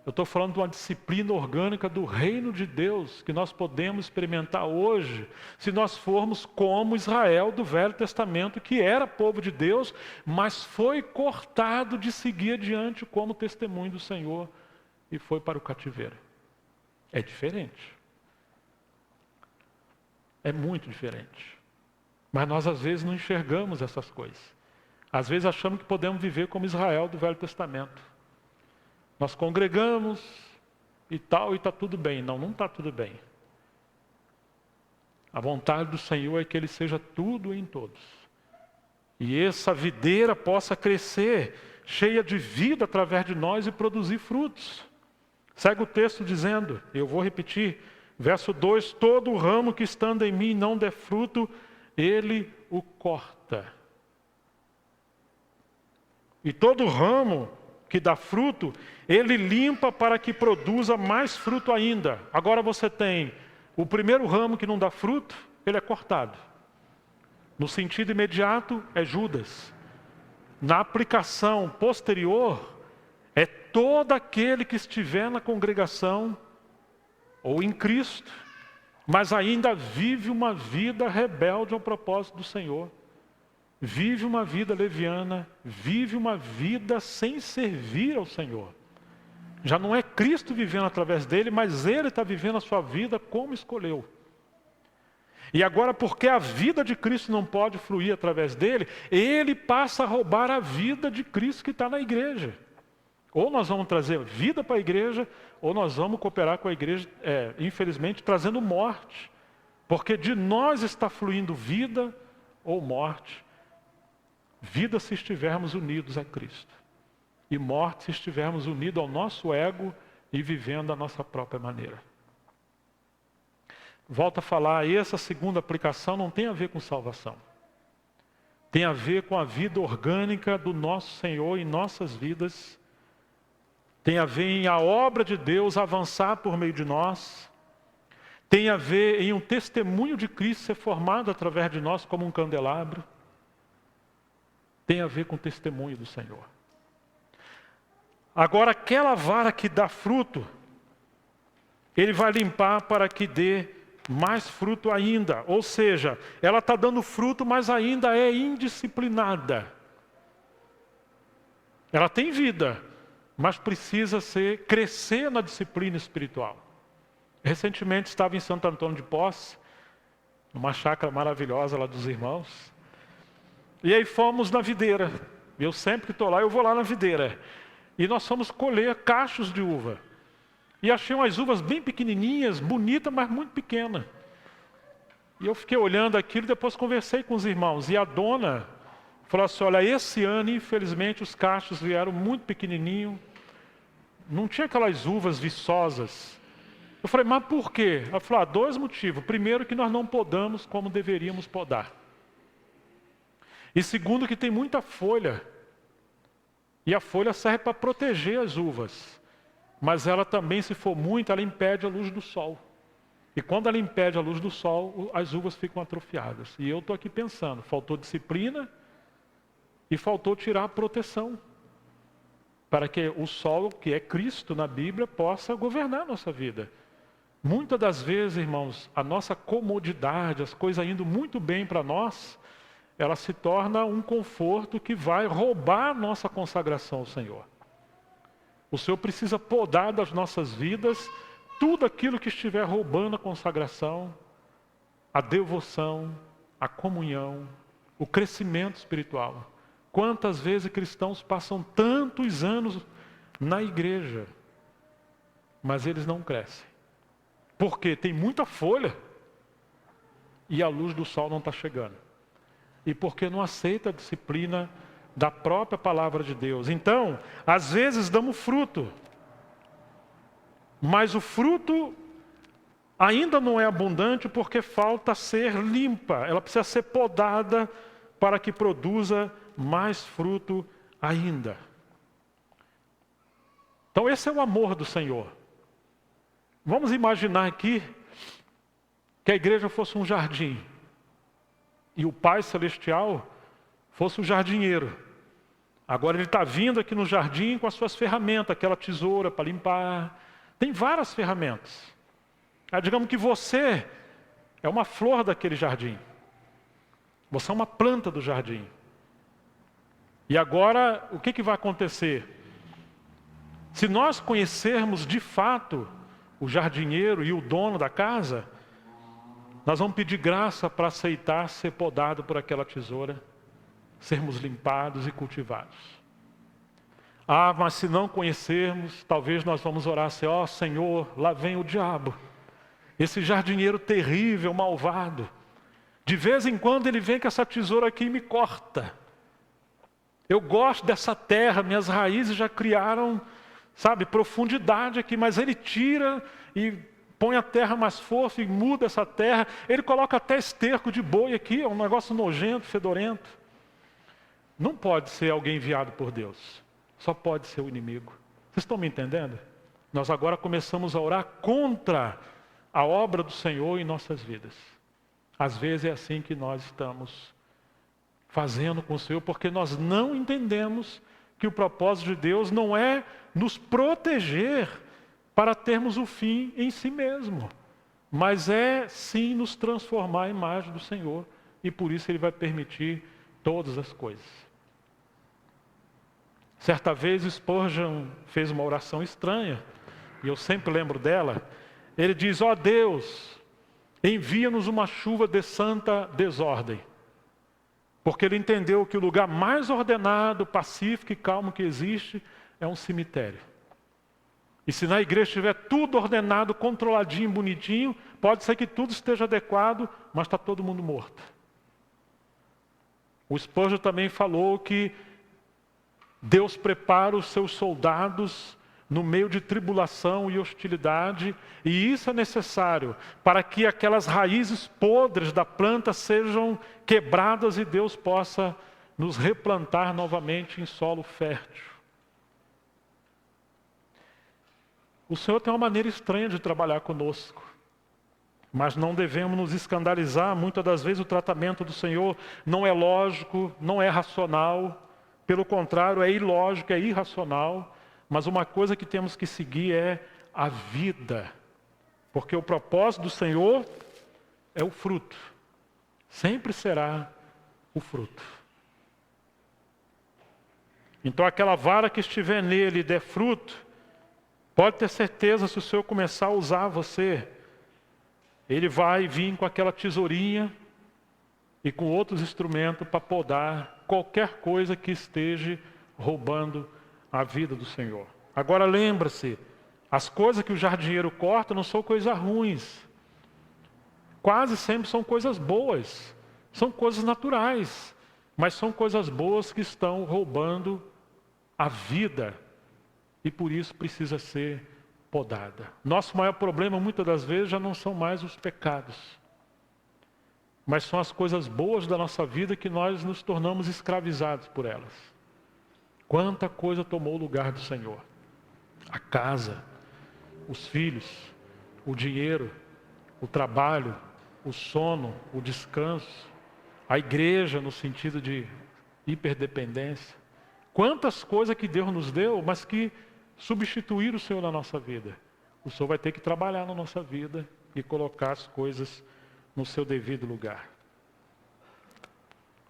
Eu estou falando de uma disciplina orgânica do reino de Deus, que nós podemos experimentar hoje, se nós formos como Israel do Velho Testamento, que era povo de Deus, mas foi cortado de seguir adiante como testemunho do Senhor e foi para o cativeiro. É diferente. É muito diferente. Mas nós às vezes não enxergamos essas coisas. Às vezes achamos que podemos viver como Israel do Velho Testamento. Nós congregamos e tal, e está tudo bem. Não, não está tudo bem. A vontade do Senhor é que Ele seja tudo em todos. E essa videira possa crescer, cheia de vida através de nós e produzir frutos. Segue o texto dizendo, eu vou repetir, verso 2, todo o ramo que estando em mim não der fruto, Ele o corta. E todo ramo que dá fruto, Ele limpa para que produza mais fruto ainda. Agora você tem o primeiro ramo que não dá fruto, ele é cortado. No sentido imediato, é Judas. Na aplicação posterior, é todo aquele que estiver na congregação ou em Cristo, mas ainda vive uma vida rebelde ao propósito do Senhor. Vive uma vida leviana, vive uma vida sem servir ao Senhor. Já não é Cristo vivendo através dele, mas ele está vivendo a sua vida como escolheu. E agora, porque a vida de Cristo não pode fluir através dele, ele passa a roubar a vida de Cristo que está na igreja. Ou nós vamos trazer vida para a igreja, ou nós vamos cooperar com a igreja, infelizmente, trazendo morte. Porque de nós está fluindo vida ou morte. Vida se estivermos unidos a Cristo. E morte se estivermos unidos ao nosso ego e vivendo a nossa própria maneira. Volto a falar, essa segunda aplicação não tem a ver com salvação. Tem a ver com a vida orgânica do nosso Senhor em nossas vidas. Tem a ver em a obra de Deus avançar por meio de nós. Tem a ver em um testemunho de Cristo ser formado através de nós como um candelabro. Tem a ver com o testemunho do Senhor. Agora, aquela vara que dá fruto, Ele vai limpar para que dê mais fruto ainda. Ou seja, ela está dando fruto, mas ainda é indisciplinada. Ela tem vida, mas precisa crescer na disciplina espiritual. Recentemente estava em Santo Antônio de Posse, numa chácara maravilhosa lá dos irmãos. E aí fomos na videira. Eu sempre que estou lá, eu vou lá na videira. E nós fomos colher cachos de uva. E achei umas uvas bem pequenininhas, bonitas, mas muito pequenas. E eu fiquei olhando aquilo, depois conversei com os irmãos. E a dona falou assim, olha, esse ano, infelizmente, os cachos vieram muito pequenininhos. Não tinha aquelas uvas viçosas. Eu falei, mas por quê? Ela falou, 2 motivos. Primeiro, que nós não podamos como deveríamos podar. E segundo, que tem muita folha. E a folha serve para proteger as uvas. Mas ela também, se for muito, ela impede a luz do sol. E quando ela impede a luz do sol, as uvas ficam atrofiadas. E eu estou aqui pensando, faltou disciplina e faltou tirar a proteção. Para que o sol, que é Cristo na Bíblia, possa governar a nossa vida. Muitas das vezes, irmãos, a nossa comodidade, as coisas indo muito bem para nós, ela se torna um conforto que vai roubar a nossa consagração ao Senhor. O Senhor precisa podar das nossas vidas tudo aquilo que estiver roubando a consagração, a devoção, a comunhão, o crescimento espiritual. Quantas vezes cristãos passam tantos anos na igreja, mas eles não crescem. Porque tem muita folha e a luz do sol não está chegando. E porque não aceita a disciplina da própria palavra de Deus. Então, às vezes damos fruto, mas o fruto ainda não é abundante porque falta ser limpa. Ela precisa ser podada para que produza mais fruto ainda. Então esse é o amor do Senhor. Vamos imaginar aqui que a igreja fosse um jardim e o Pai Celestial fosse o jardineiro. Agora ele está vindo aqui no jardim com as suas ferramentas, aquela tesoura para limpar. Tem várias ferramentas. Digamos que você é uma flor daquele jardim. Você é uma planta do jardim. E agora, o que vai acontecer? Se nós conhecermos de fato o jardineiro e o dono da casa, nós vamos pedir graça para aceitar ser podado por aquela tesoura, sermos limpados e cultivados. Mas se não conhecermos, talvez nós vamos orar assim: ó Senhor, lá vem o diabo, esse jardineiro terrível, malvado. De vez em quando ele vem com essa tesoura aqui e me corta. Eu gosto dessa terra, minhas raízes já criaram, profundidade aqui, mas ele tira e põe a terra mais fofa e muda essa terra. Ele coloca até esterco de boi aqui, é um negócio nojento, fedorento. Não pode ser alguém enviado por Deus, só pode ser o inimigo. Vocês estão me entendendo? Nós agora começamos a orar contra a obra do Senhor em nossas vidas. Às vezes é assim que nós estamos fazendo com o Senhor, porque nós não entendemos que o propósito de Deus não é nos proteger para termos o fim em si mesmo, mas é sim nos transformar à imagem do Senhor, e por isso Ele vai permitir todas as coisas. Certa vez Spurgeon fez uma oração estranha, e eu sempre lembro dela. Ele diz: ó Deus, envia-nos uma chuva de santa desordem. Porque ele entendeu que o lugar mais ordenado, pacífico e calmo que existe é um cemitério. E se na igreja estiver tudo ordenado, controladinho, bonitinho, pode ser que tudo esteja adequado, mas está todo mundo morto. O Spurgeon também falou que Deus prepara os seus soldados no meio de tribulação e hostilidade, e isso é necessário para que aquelas raízes podres da planta sejam quebradas e Deus possa nos replantar novamente em solo fértil. O Senhor tem uma maneira estranha de trabalhar conosco, mas não devemos nos escandalizar. Muitas das vezes o tratamento do Senhor não é lógico, não é racional, pelo contrário, é ilógico, é irracional. Mas uma coisa que temos que seguir é a vida. Porque o propósito do Senhor é o fruto. Sempre será o fruto. Então aquela vara que estiver nele e der fruto, pode ter certeza, se o Senhor começar a usar você, Ele vai vir com aquela tesourinha e com outros instrumentos para podar qualquer coisa que esteja roubando a vida do Senhor. Agora lembra-se, as coisas que o jardineiro corta não são coisas ruins. Quase sempre são coisas boas. São coisas naturais. Mas são coisas boas que estão roubando a vida. E por isso precisa ser podada. Nosso maior problema muitas das vezes já não são mais os pecados. Mas são as coisas boas da nossa vida que nós nos tornamos escravizados por elas. Quanta coisa tomou o lugar do Senhor. A casa, os filhos, o dinheiro, o trabalho, o sono, o descanso, a igreja no sentido de hiperdependência. Quantas coisas que Deus nos deu, mas que substituíram o Senhor na nossa vida. O Senhor vai ter que trabalhar na nossa vida e colocar as coisas no seu devido lugar.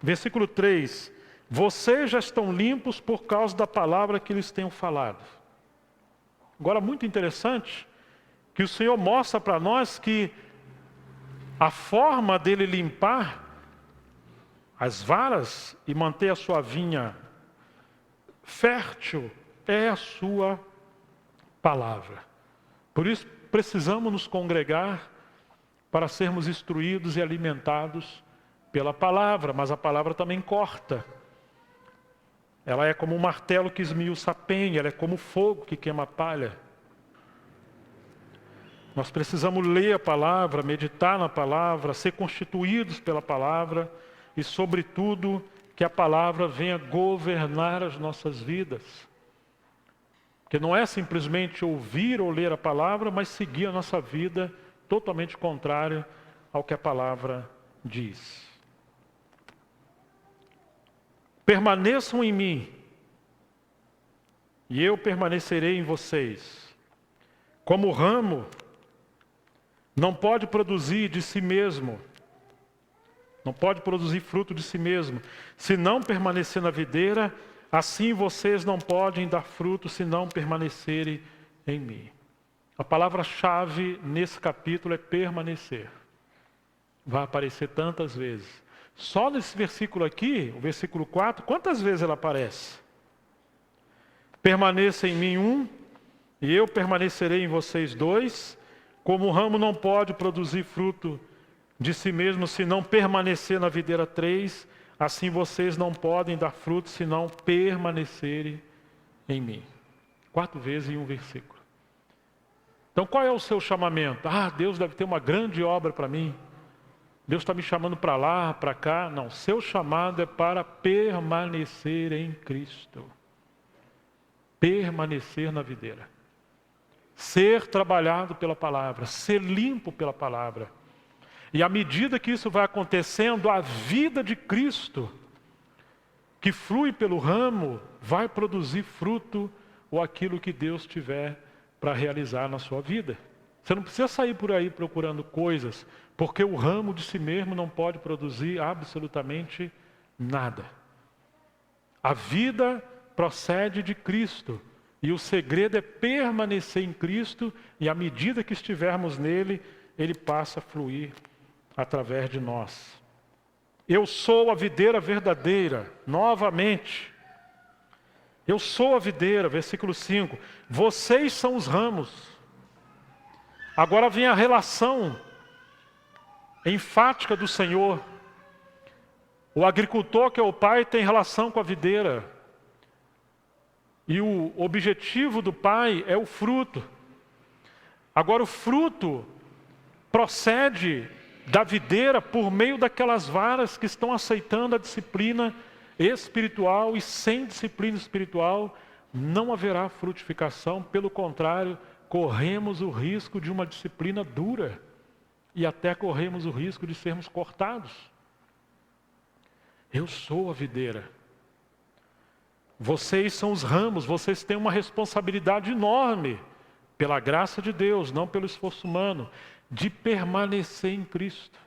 Versículo 3. Vocês já estão limpos por causa da palavra que lhes tenho falado. Agora, muito interessante que o Senhor mostra para nós que a forma dele limpar as varas e manter a sua vinha fértil é a sua palavra. Por isso precisamos nos congregar para sermos instruídos e alimentados pela palavra, mas a palavra também corta. Ela é como um martelo que esmiuça a penha, ela é como fogo que queima a palha. Nós precisamos ler a palavra, meditar na palavra, ser constituídos pela palavra e, sobretudo, que a palavra venha governar as nossas vidas. Porque não é simplesmente ouvir ou ler a palavra, mas seguir a nossa vida totalmente contrário ao que a palavra diz. Permaneçam em mim e eu permanecerei em vocês. Como o ramo não pode produzir de si mesmo, não pode produzir fruto de si mesmo, se não permanecer na videira, assim vocês não podem dar fruto se não permanecerem em mim. A palavra-chave nesse capítulo é permanecer. Vai aparecer tantas vezes. Só nesse versículo aqui, o versículo 4, quantas vezes ela aparece? Permaneça em mim e eu permanecerei em vocês dois. Como o ramo não pode produzir fruto de si mesmo se não permanecer na videira 3, assim vocês não podem dar fruto se não permanecerem em mim. 4 vezes em um versículo. Então qual é o seu chamamento? Deus deve ter uma grande obra para mim. Deus está me chamando para lá, para cá. Não, seu chamado é para permanecer em Cristo. Permanecer na videira. Ser trabalhado pela palavra, ser limpo pela palavra. E à medida que isso vai acontecendo, a vida de Cristo, que flui pelo ramo, vai produzir fruto ou aquilo que Deus tiver para realizar na sua vida. Você não precisa sair por aí procurando coisas, porque o ramo de si mesmo não pode produzir absolutamente nada. A vida procede de Cristo. E o segredo é permanecer em Cristo, e à medida que estivermos nele, ele passa a fluir através de nós. Eu sou a videira verdadeira, novamente. Eu sou a videira, versículo 5. Vocês são os ramos. Agora vem a relação enfática do Senhor. O agricultor, que é o pai, tem relação com a videira. E o objetivo do pai é o fruto. Agora o fruto procede da videira por meio daquelas varas que estão aceitando a disciplina espiritual, e sem disciplina espiritual não haverá frutificação. Pelo contrário, corremos o risco de uma disciplina dura e até corremos o risco de sermos cortados. Eu sou a videira. Vocês são os ramos, vocês têm uma responsabilidade enorme, pela graça de Deus, não pelo esforço humano, de permanecer em Cristo.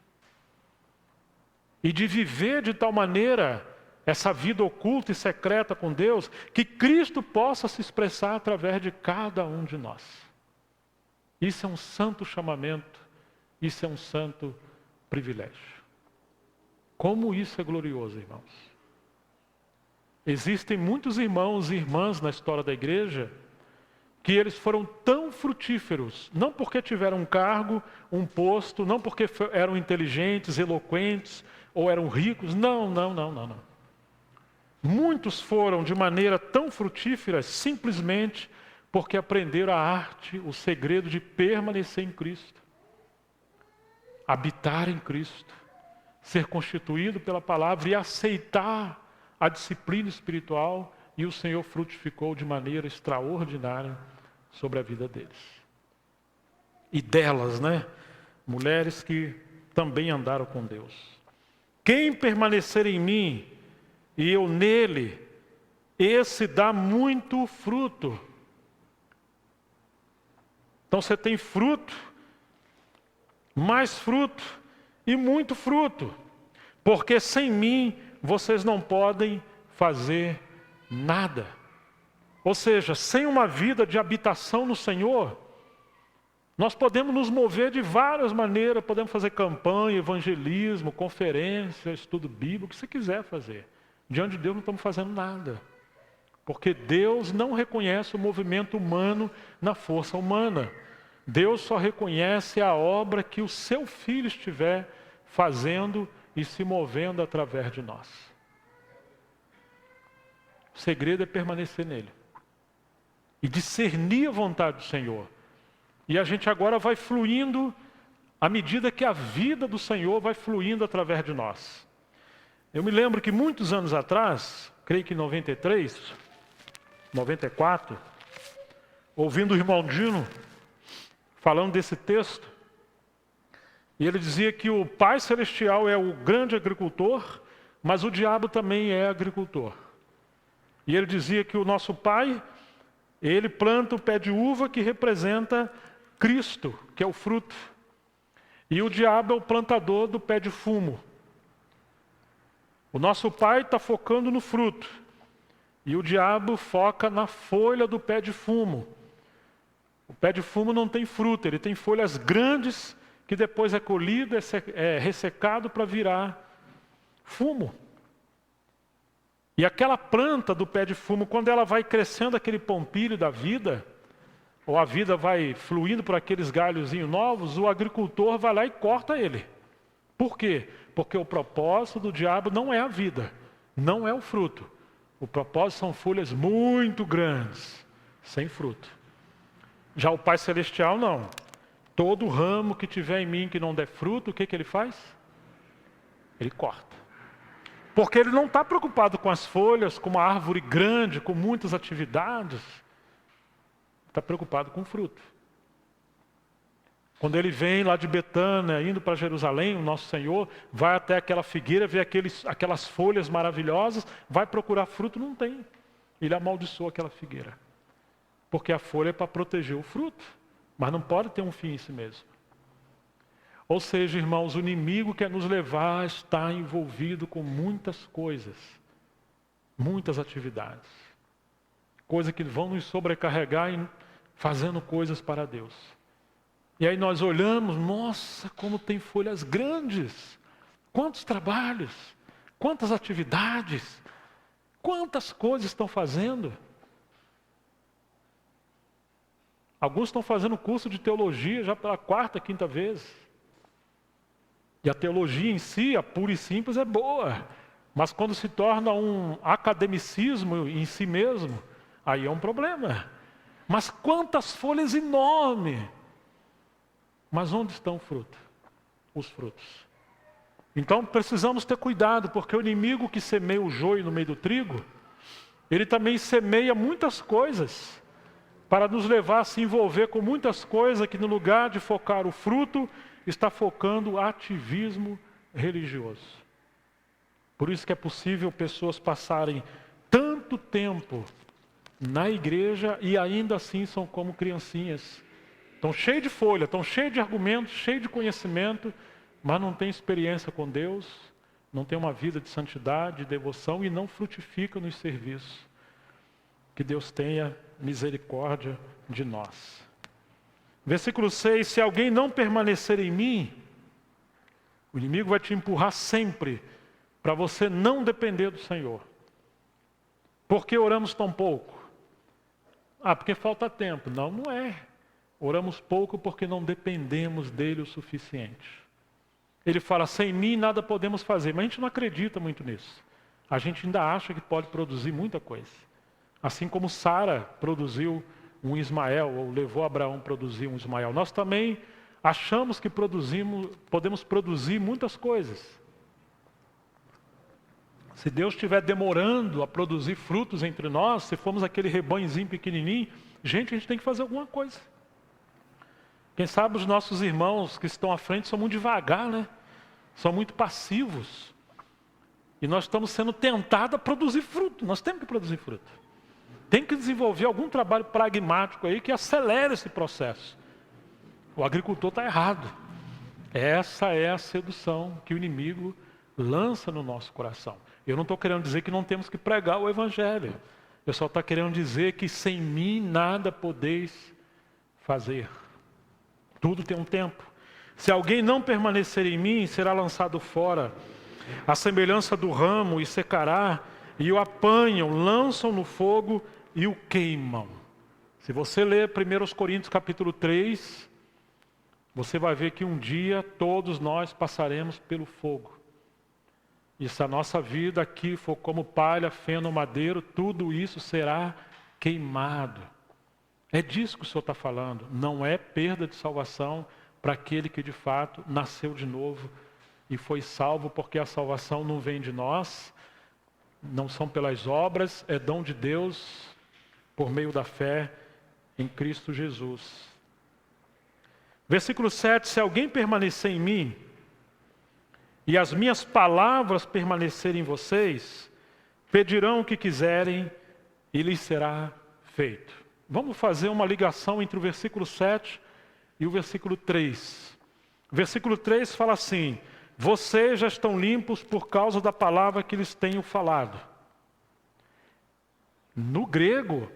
E de viver de tal maneira essa vida oculta e secreta com Deus, que Cristo possa se expressar através de cada um de nós. Isso é um santo chamamento, isso é um santo privilégio. Como isso é glorioso, irmãos. Existem muitos irmãos e irmãs na história da igreja que eles foram tão frutíferos, não porque tiveram um cargo, um posto, não porque eram inteligentes, eloquentes ou eram ricos. Não. Muitos foram de maneira tão frutífera simplesmente porque aprenderam a arte, o segredo de permanecer em Cristo, habitar em Cristo, ser constituído pela palavra e aceitar a disciplina espiritual, e o Senhor frutificou de maneira extraordinária sobre a vida deles. E delas, mulheres que também andaram com Deus. Quem permanecer em mim e eu nele, esse dá muito fruto. Então você tem fruto, mais fruto e muito fruto. Porque sem mim vocês não podem fazer nada. Ou seja, sem uma vida de habitação no Senhor, nós podemos nos mover de várias maneiras, podemos fazer campanha, evangelismo, conferência, estudo bíblico, o que você quiser fazer. Diante de Deus não estamos fazendo nada. Porque Deus não reconhece o movimento humano na força humana. Deus só reconhece a obra que o seu Filho estiver fazendo e se movendo através de nós. O segredo é permanecer nele. E discernir a vontade do Senhor. E a gente agora vai fluindo à medida que a vida do Senhor vai fluindo através de nós. Eu me lembro que muitos anos atrás, creio que em 93, 94, ouvindo o irmão Dino falando desse texto, e ele dizia que o Pai Celestial é o grande agricultor, mas o diabo também é agricultor. E ele dizia que o nosso Pai Ele planta o pé de uva que representa Cristo, que é o fruto. E o diabo é o plantador do pé de fumo. O nosso pai está focando no fruto. E o diabo foca na folha do pé de fumo. O pé de fumo não tem fruta, ele tem folhas grandes que depois é colhido, é ressecado para virar fumo. E aquela planta do pé de fumo, quando ela vai crescendo aquele pompilho da vida, ou a vida vai fluindo por aqueles galhozinhos novos, o agricultor vai lá e corta ele. Por quê? Porque o propósito do diabo não é a vida, não é o fruto. O propósito são folhas muito grandes, sem fruto. Já o Pai Celestial não. Todo ramo que tiver em mim que não der fruto, o que ele faz? Ele corta. Porque ele não está preocupado com as folhas, com uma árvore grande, com muitas atividades. Está preocupado com o fruto. Quando ele vem lá de Betânia, indo para Jerusalém, o nosso Senhor, vai até aquela figueira, vê aquelas folhas maravilhosas, vai procurar fruto, não tem. Ele amaldiçoa aquela figueira. Porque a folha é para proteger o fruto, mas não pode ter um fim em si mesmo. Ou seja, irmãos, o inimigo quer nos levar a estar envolvido com muitas coisas, muitas atividades. Coisas que vão nos sobrecarregar fazendo coisas para Deus. E aí nós olhamos, nossa, como tem folhas grandes, quantos trabalhos, quantas atividades, quantas coisas estão fazendo. Alguns estão fazendo curso de teologia já pela 4ª, 5ª vez. E a teologia em si, a pura e simples, é boa. Mas quando se torna um academicismo em si mesmo, aí é um problema. Mas quantas folhas enormes! Mas onde estão o fruto? Os frutos. Então precisamos ter cuidado, porque o inimigo que semeia o joio no meio do trigo, ele também semeia muitas coisas, para nos levar a se envolver com muitas coisas que no lugar de focar o fruto, está focando o ativismo religioso. Por isso que é possível pessoas passarem tanto tempo na igreja e ainda assim são como criancinhas. Estão cheios de folha, estão cheios de argumentos, cheios de conhecimento, mas não têm experiência com Deus, não têm uma vida de santidade, de devoção e não frutificam nos serviços. Que Deus tenha misericórdia de nós. Versículo 6, se alguém não permanecer em mim, o inimigo vai te empurrar sempre para você não depender do Senhor. Por que oramos tão pouco? Porque falta tempo. Não, não é. Oramos pouco porque não dependemos dele o suficiente. Ele fala, sem mim nada podemos fazer, mas a gente não acredita muito nisso. A gente ainda acha que pode produzir muita coisa. Assim como Sara produziu um Ismael, ou levou Abraão a produzir um Ismael. Nós também achamos que podemos produzir muitas coisas. Se Deus estiver demorando a produzir frutos entre nós, se formos aquele rebanhozinho pequenininho, a gente tem que fazer alguma coisa. Quem sabe os nossos irmãos que estão à frente são muito devagar, né? São muito passivos. E nós estamos sendo tentados a produzir fruto. Nós temos que produzir fruto. Tem que desenvolver algum trabalho pragmático aí que acelere esse processo. O agricultor está errado. Essa é a sedução que o inimigo lança no nosso coração. Eu não estou querendo dizer que não temos que pregar o Evangelho. Eu só estou querendo dizer que sem mim nada podeis fazer. Tudo tem um tempo. Se alguém não permanecer em mim, será lançado fora. A semelhança do ramo e secará, e o apanham, lançam no fogo e o queimam. Se você ler 1 Coríntios capítulo 3, você vai ver que um dia todos nós passaremos pelo fogo. E se a nossa vida aqui for como palha, feno, madeiro, tudo isso será queimado. É disso que o Senhor está falando. Não é perda de salvação para aquele que de fato nasceu de novo e foi salvo, porque a salvação não vem de nós, não são pelas obras, é dom de Deus por meio da fé em Cristo Jesus. Versículo 7, se alguém permanecer em mim e as minhas palavras permanecerem em vocês, pedirão o que quiserem e lhes será feito. vamos fazer uma ligação entre o versículo 7 e o versículo 3. O versículo 3 fala assim: vocês já estão limpos por causa da palavra que lhes tenho falado. No grego,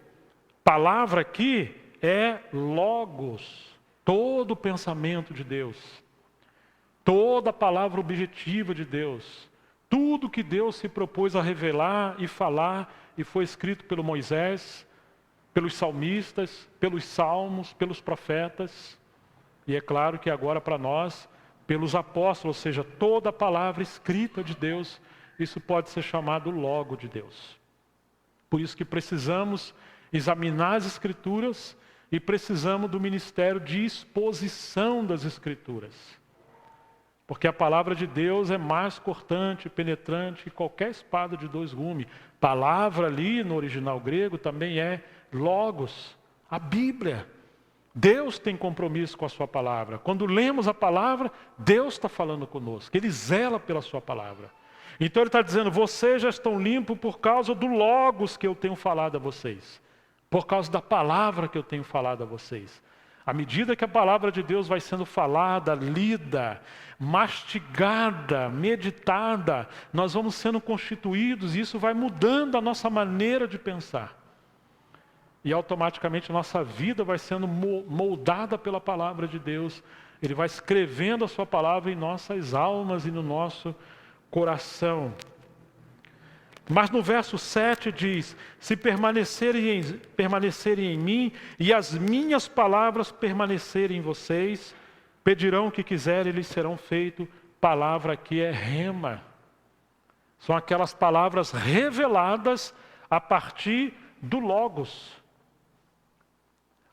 palavra aqui é logos, todo o pensamento de Deus, toda a palavra objetiva de Deus, tudo que Deus se propôs a revelar e falar, e foi escrito pelo Moisés, pelos salmistas, pelos salmos, pelos profetas, e é claro que agora para nós, pelos apóstolos, ou seja, toda a palavra escrita de Deus, isso pode ser chamado logo de Deus. Por isso que precisamos examinar as Escrituras e precisamos do ministério de exposição das Escrituras. Porque a palavra de Deus é mais cortante, penetrante que qualquer espada de dois gumes. Palavra ali no original grego também é logos, a Bíblia. Deus tem compromisso com a sua palavra. Quando lemos a palavra, Deus está falando conosco. Ele zela pela sua palavra. Então ele está dizendo, vocês já estão limpos por causa do logos que eu tenho falado a vocês. Por causa da palavra que eu tenho falado a vocês. À medida que a palavra de Deus vai sendo falada, lida, mastigada, meditada, nós vamos sendo constituídos e isso vai mudando a nossa maneira de pensar. E automaticamente nossa vida vai sendo moldada pela palavra de Deus. Ele vai escrevendo a sua palavra em nossas almas e no nosso coração. Mas no verso 7 diz, se permanecerem em mim e as minhas palavras permanecerem em vocês, pedirão o que quiserem e lhes serão feito. Palavra aqui é rema. São aquelas palavras reveladas a partir do Logos.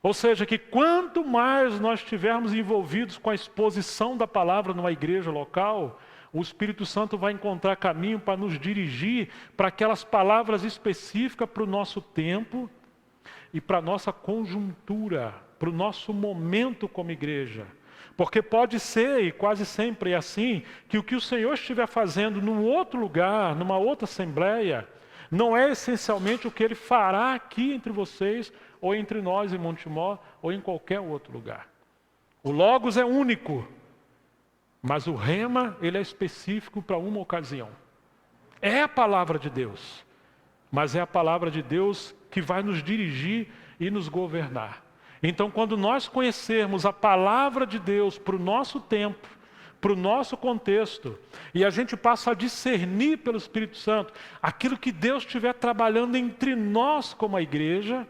Ou seja, que quanto mais nós estivermos envolvidos com a exposição da palavra numa igreja local, o Espírito Santo vai encontrar caminho para nos dirigir para aquelas palavras específicas para o nosso tempo e para a nossa conjuntura, para o nosso momento como igreja. Porque pode ser, e quase sempre é assim, que o que o Senhor estiver fazendo num outro lugar, numa outra assembleia, não é essencialmente o que Ele fará aqui entre vocês, ou entre nós em Montemor, ou em qualquer outro lugar. O Logos é único. Mas o rema, ele é específico para uma ocasião. É a palavra de Deus. Mas é a palavra de Deus que vai nos dirigir e nos governar. Então, quando nós conhecermos a palavra de Deus para o nosso tempo, para o nosso contexto, e a gente passa a discernir pelo Espírito Santo aquilo que Deus estiver trabalhando entre nós como a igreja,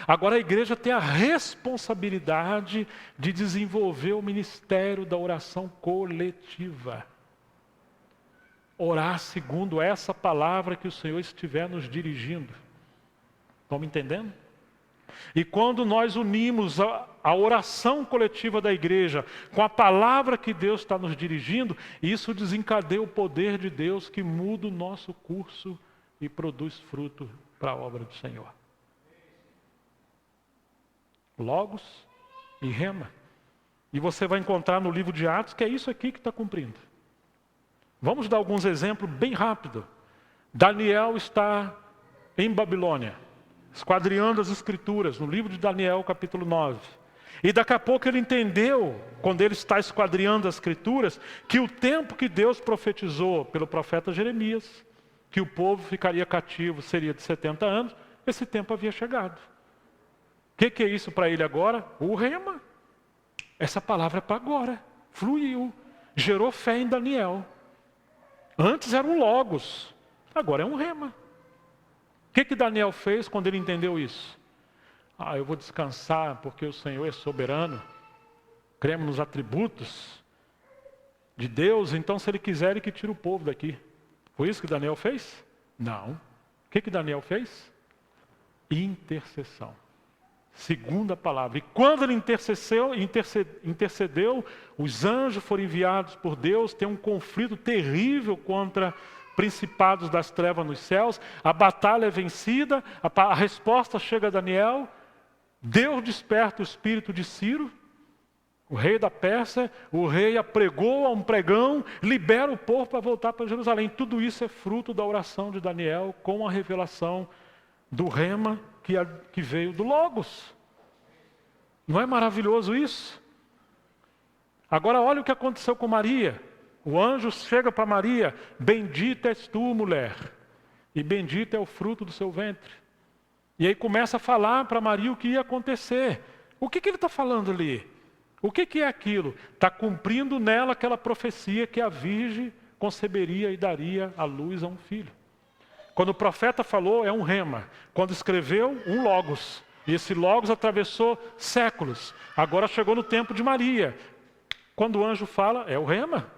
agora a igreja tem a responsabilidade de desenvolver o ministério da oração coletiva. Orar segundo essa palavra que o Senhor estiver nos dirigindo. Estão me entendendo? E quando nós unimos a oração coletiva da igreja com a palavra que Deus está nos dirigindo, isso desencadeia o poder de Deus que muda o nosso curso e produz fruto para a obra do Senhor. Logos e rema. E você vai encontrar no livro de Atos que é isso aqui que está cumprindo. Vamos dar alguns exemplos bem rápido. Daniel está em Babilônia, esquadriando as Escrituras, no livro de Daniel, capítulo 9. E daqui a pouco ele entendeu, quando ele está esquadriando as Escrituras, que o tempo que Deus profetizou pelo profeta Jeremias, que o povo ficaria cativo, seria de 70 anos, esse tempo havia chegado. O que é isso para ele agora? O rema. Essa palavra é para agora. Fluiu. Gerou fé em Daniel. Antes era um logos. Agora é um rema. O que Daniel fez quando ele entendeu isso? Eu vou descansar porque o Senhor é soberano. Cremos nos atributos de Deus. Então se Ele quiser, Ele que tira o povo daqui. Foi isso que Daniel fez? Não. O que Daniel fez? Intercessão. Segunda palavra. E quando ele intercedeu, os anjos foram enviados por Deus, tem um conflito terrível contra principados das trevas nos céus, a batalha é vencida, a resposta chega a Daniel, Deus desperta o espírito de Ciro, o rei da Pérsia, o rei apregou a um pregão, libera o povo para voltar para Jerusalém. Tudo isso é fruto da oração de Daniel com a revelação do rema que veio do Logos. Não é maravilhoso isso? Agora olha o que aconteceu com Maria. O anjo chega para Maria: bendita és tu, mulher, e bendito é o fruto do seu ventre. E aí começa a falar para Maria o que ia acontecer. O que ele está falando ali? O que é aquilo? Está cumprindo nela aquela profecia que a virgem conceberia e daria à luz a um filho. Quando o profeta falou, é um rema. Quando escreveu, um logos. E esse logos atravessou séculos. Agora chegou no tempo de Maria. Quando o anjo fala, é o rema.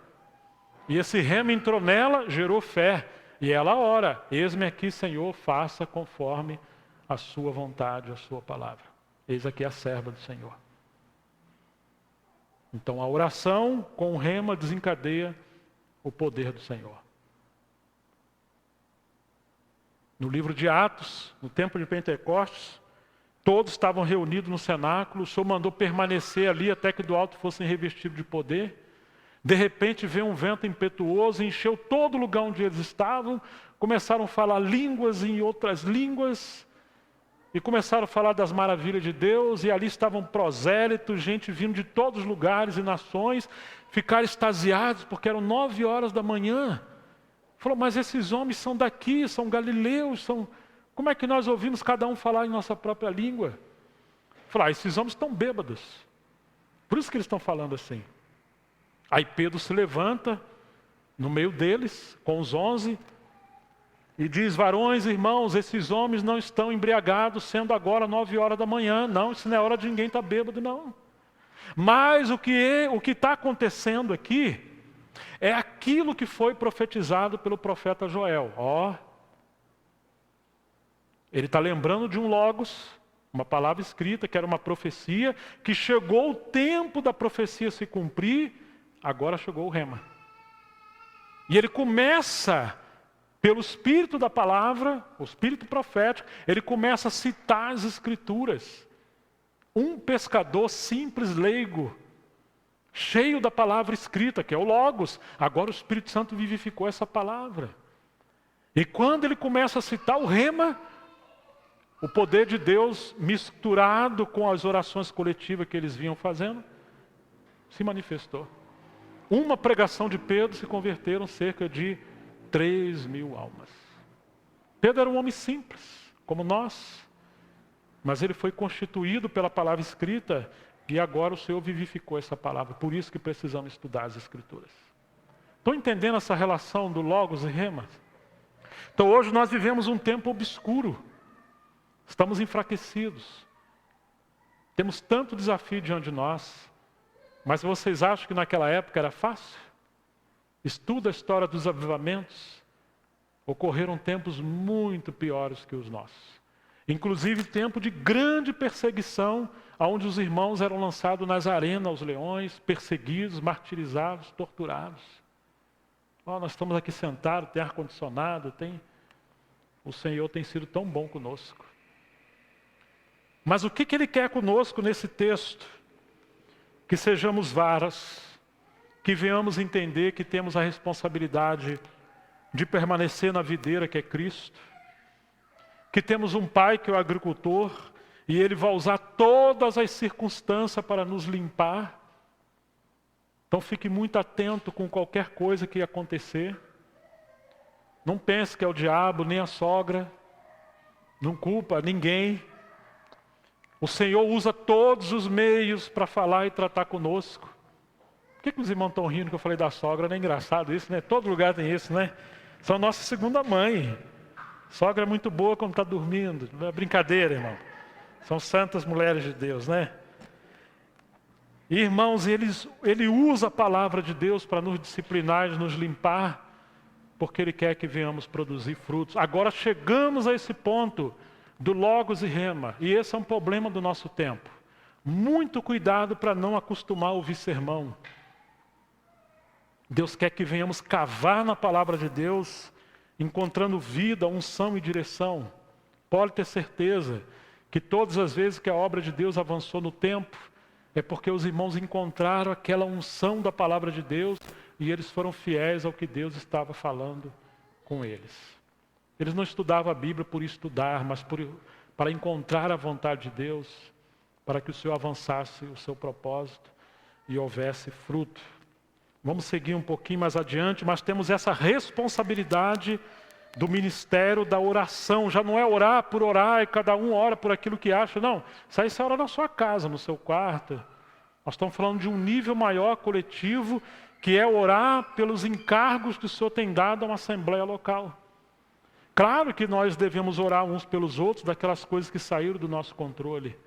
E esse rema entrou nela, gerou fé. E ela ora: eis-me aqui, Senhor, faça conforme a sua vontade, a sua palavra. Eis aqui a serva do Senhor. Então a oração com o rema desencadeia o poder do Senhor. No livro de Atos, no tempo de Pentecostes, todos estavam reunidos no cenáculo. O Senhor mandou permanecer ali até que do alto fossem revestidos de poder. De repente veio um vento impetuoso, encheu todo o lugar onde eles estavam. Começaram a falar línguas em outras línguas. E começaram a falar das maravilhas de Deus. E ali estavam prosélitos, gente vindo de todos os lugares e nações. Ficaram extasiados porque eram 9 horas da manhã. Falou: mas esses homens são daqui, são galileus, como é que nós ouvimos cada um falar em nossa própria língua? Falou: esses homens estão bêbados. Por isso que eles estão falando assim. Aí Pedro se levanta no meio deles, com os 11, e diz: varões, irmãos, esses homens não estão embriagados, sendo agora 9 horas da manhã. Não, isso não é hora de ninguém estar bêbado, não. Mas o que está acontecendo aqui é aquilo que foi profetizado pelo profeta Joel. Ele está lembrando de um logos, uma palavra escrita, que era uma profecia, que chegou o tempo da profecia se cumprir, agora chegou o rema. E ele começa, pelo espírito da palavra, o espírito profético, ele começa a citar as escrituras. Um pescador simples, leigo, cheio da palavra escrita, que é o logos. Agora o Espírito Santo vivificou essa palavra. E quando ele começa a citar o rema, o poder de Deus misturado com as orações coletivas que eles vinham fazendo, se manifestou. Uma pregação de Pedro se converteram cerca de 3.000 almas. Pedro era um homem simples, como nós, mas ele foi constituído pela palavra escrita. E agora o Senhor vivificou essa palavra. Por isso que precisamos estudar as Escrituras. Estão entendendo essa relação do logos e rema? Então hoje nós vivemos um tempo obscuro. Estamos enfraquecidos. Temos tanto desafio diante de nós. Mas vocês acham que naquela época era fácil? Estuda a história dos avivamentos. Ocorreram tempos muito piores que os nossos. Inclusive tempo de grande perseguição, onde os irmãos eram lançados nas arenas aos leões, perseguidos, martirizados, torturados. Nós estamos aqui sentados, tem ar-condicionado, o Senhor tem sido tão bom conosco. Mas o que Ele quer conosco nesse texto? Que sejamos varas, que venhamos entender que temos a responsabilidade de permanecer na videira que é Cristo, que temos um Pai que é o agricultor, e Ele vai usar todas as circunstâncias para nos limpar. Então fique muito atento com qualquer coisa que acontecer. Não pense que é o diabo, nem a sogra. Não culpa ninguém. O Senhor usa todos os meios para falar e tratar conosco. Por que os irmãos estão rindo que eu falei da sogra? Não é engraçado isso, né? Todo lugar tem isso, né? São a nossa segunda mãe. Sogra é muito boa quando está dormindo. Não é brincadeira, irmão. São santas mulheres de Deus, né? E, irmãos, Ele usa a palavra de Deus para nos disciplinar, nos limpar, porque Ele quer que venhamos produzir frutos. Agora chegamos a esse ponto do logos e rema, e esse é um problema do nosso tempo. Muito cuidado para não acostumar a ouvir sermão. Deus quer que venhamos cavar na palavra de Deus, encontrando vida, unção e direção. Pode ter certeza que todas as vezes que a obra de Deus avançou no tempo, é porque os irmãos encontraram aquela unção da palavra de Deus e eles foram fiéis ao que Deus estava falando com eles. Eles não estudavam a Bíblia por estudar, mas para encontrar a vontade de Deus, para que o Senhor avançasse o seu propósito e houvesse fruto. Vamos seguir um pouquinho mais adiante, mas temos essa responsabilidade do ministério da oração. Já não é orar por orar e cada um ora por aquilo que acha. Não, isso aí você ora na sua casa, no seu quarto. Nós estamos falando de um nível maior, coletivo, que é orar pelos encargos que o Senhor tem dado a uma assembleia local. Claro que nós devemos orar uns pelos outros daquelas coisas que saíram do nosso controle.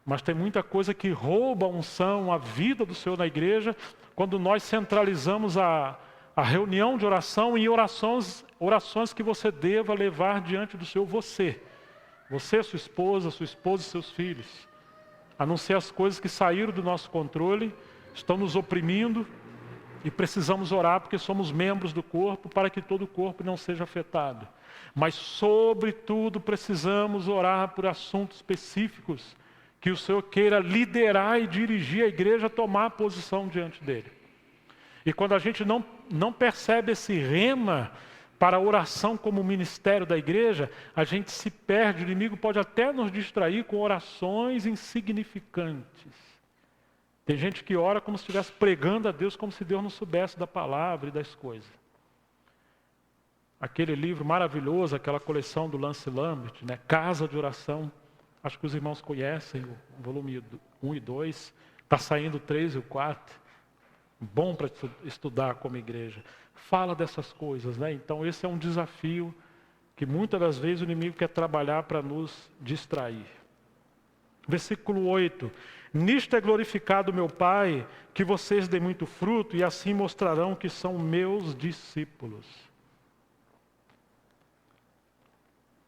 Mas tem muita coisa que rouba a unção, a vida do Senhor na igreja, quando nós centralizamos a reunião de oração em orações que você deva levar diante do Senhor, você, sua esposa e seus filhos. A não ser as coisas que saíram do nosso controle, estão nos oprimindo e precisamos orar porque somos membros do corpo para que todo o corpo não seja afetado. Mas, sobretudo, precisamos orar por assuntos específicos que o Senhor queira liderar e dirigir a igreja a tomar posição diante dele. E quando a gente não percebe esse rema para a oração como ministério da igreja, a gente se perde. O inimigo pode até nos distrair com orações insignificantes. Tem gente que ora como se estivesse pregando a Deus, como se Deus não soubesse da palavra e das coisas. Aquele livro maravilhoso, aquela coleção do Lance Lambert, né? Casa de Oração. Acho que os irmãos conhecem o volume 1 e 2. Está saindo o 3 e o 4. Bom para estudar como igreja. Fala dessas coisas, né? Então esse é um desafio que muitas das vezes o inimigo quer trabalhar para nos distrair. Versículo 8. Nisto é glorificado meu Pai, que vocês dêem muito fruto e assim mostrarão que são meus discípulos.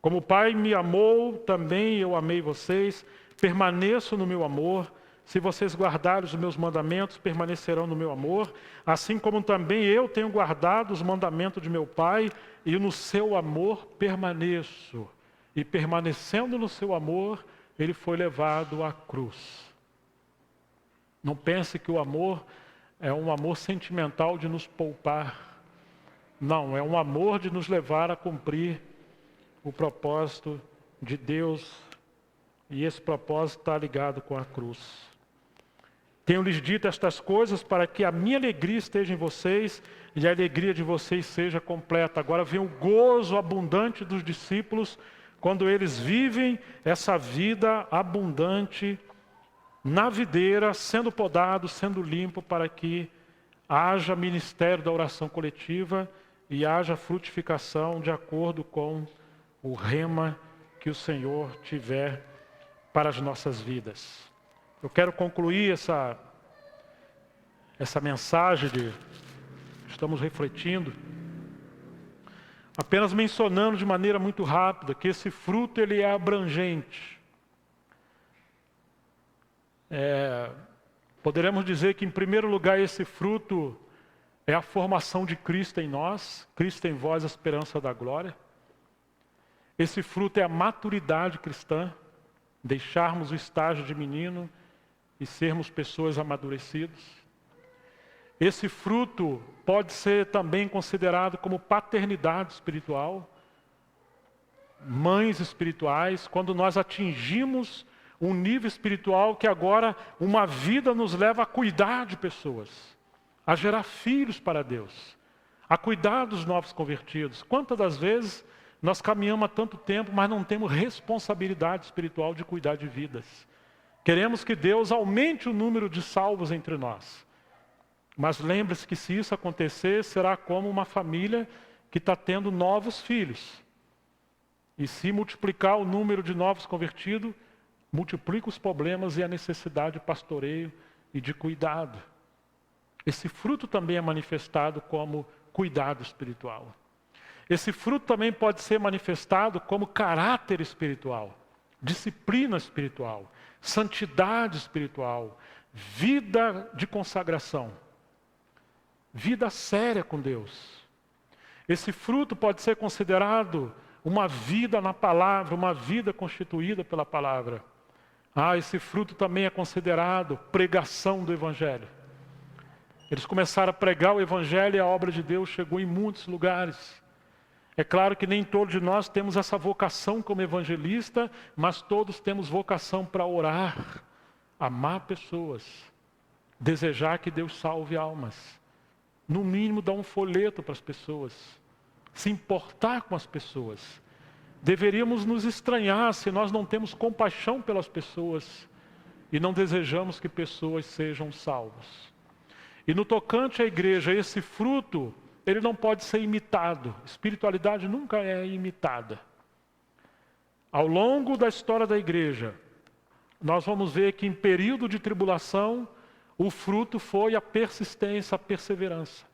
Como o Pai me amou, também eu amei vocês. Permaneço no meu amor. Se vocês guardarem os meus mandamentos, permanecerão no meu amor. Assim como também eu tenho guardado os mandamentos de meu Pai, e no seu amor permaneço. E permanecendo no seu amor, ele foi levado à cruz. Não pense que o amor é um amor sentimental de nos poupar. Não, é um amor de nos levar a cumprir o propósito de Deus, e esse propósito está ligado com a cruz. Tenho lhes dito estas coisas para que a minha alegria esteja em vocês e a alegria de vocês seja completa. Agora vem o gozo abundante dos discípulos quando eles vivem essa vida abundante na videira, sendo podado, sendo limpo, para que haja ministério da oração coletiva e haja frutificação de acordo com o rema que o Senhor tiver para as nossas vidas. Eu quero concluir essa mensagem estamos refletindo, apenas mencionando de maneira muito rápida que esse fruto ele é abrangente. Poderemos dizer que em primeiro lugar esse fruto é a formação de Cristo em nós, Cristo em vós, a esperança da glória. Esse fruto é a maturidade cristã, deixarmos o estágio de menino e sermos pessoas amadurecidas. Esse fruto pode ser também considerado como paternidade espiritual, mães espirituais, quando nós atingimos um nível espiritual que agora uma vida nos leva a cuidar de pessoas, a gerar filhos para Deus, a cuidar dos novos convertidos. Quantas das vezes nós caminhamos há tanto tempo, mas não temos responsabilidade espiritual de cuidar de vidas. Queremos que Deus aumente o número de salvos entre nós. Mas lembre-se que se isso acontecer, será como uma família que está tendo novos filhos. E se multiplicar o número de novos convertidos, multiplica os problemas e a necessidade de pastoreio e de cuidado. Esse fruto também é manifestado como cuidado espiritual. Esse fruto também pode ser manifestado como caráter espiritual, disciplina espiritual, santidade espiritual, vida de consagração, vida séria com Deus. Esse fruto pode ser considerado uma vida na palavra, uma vida constituída pela palavra. Esse fruto também é considerado pregação do Evangelho. Eles começaram a pregar o Evangelho e a obra de Deus chegou em muitos lugares. É claro que nem todos de nós temos essa vocação como evangelista, mas todos temos vocação para orar, amar pessoas, desejar que Deus salve almas. No mínimo, dar um folheto para as pessoas, se importar com as pessoas. Deveríamos nos estranhar se nós não temos compaixão pelas pessoas e não desejamos que pessoas sejam salvas. E no tocante à igreja, esse fruto, ele não pode ser imitado. Espiritualidade nunca é imitada. Ao longo da história da igreja, nós vamos ver que em período de tribulação, o fruto foi a persistência, a perseverança.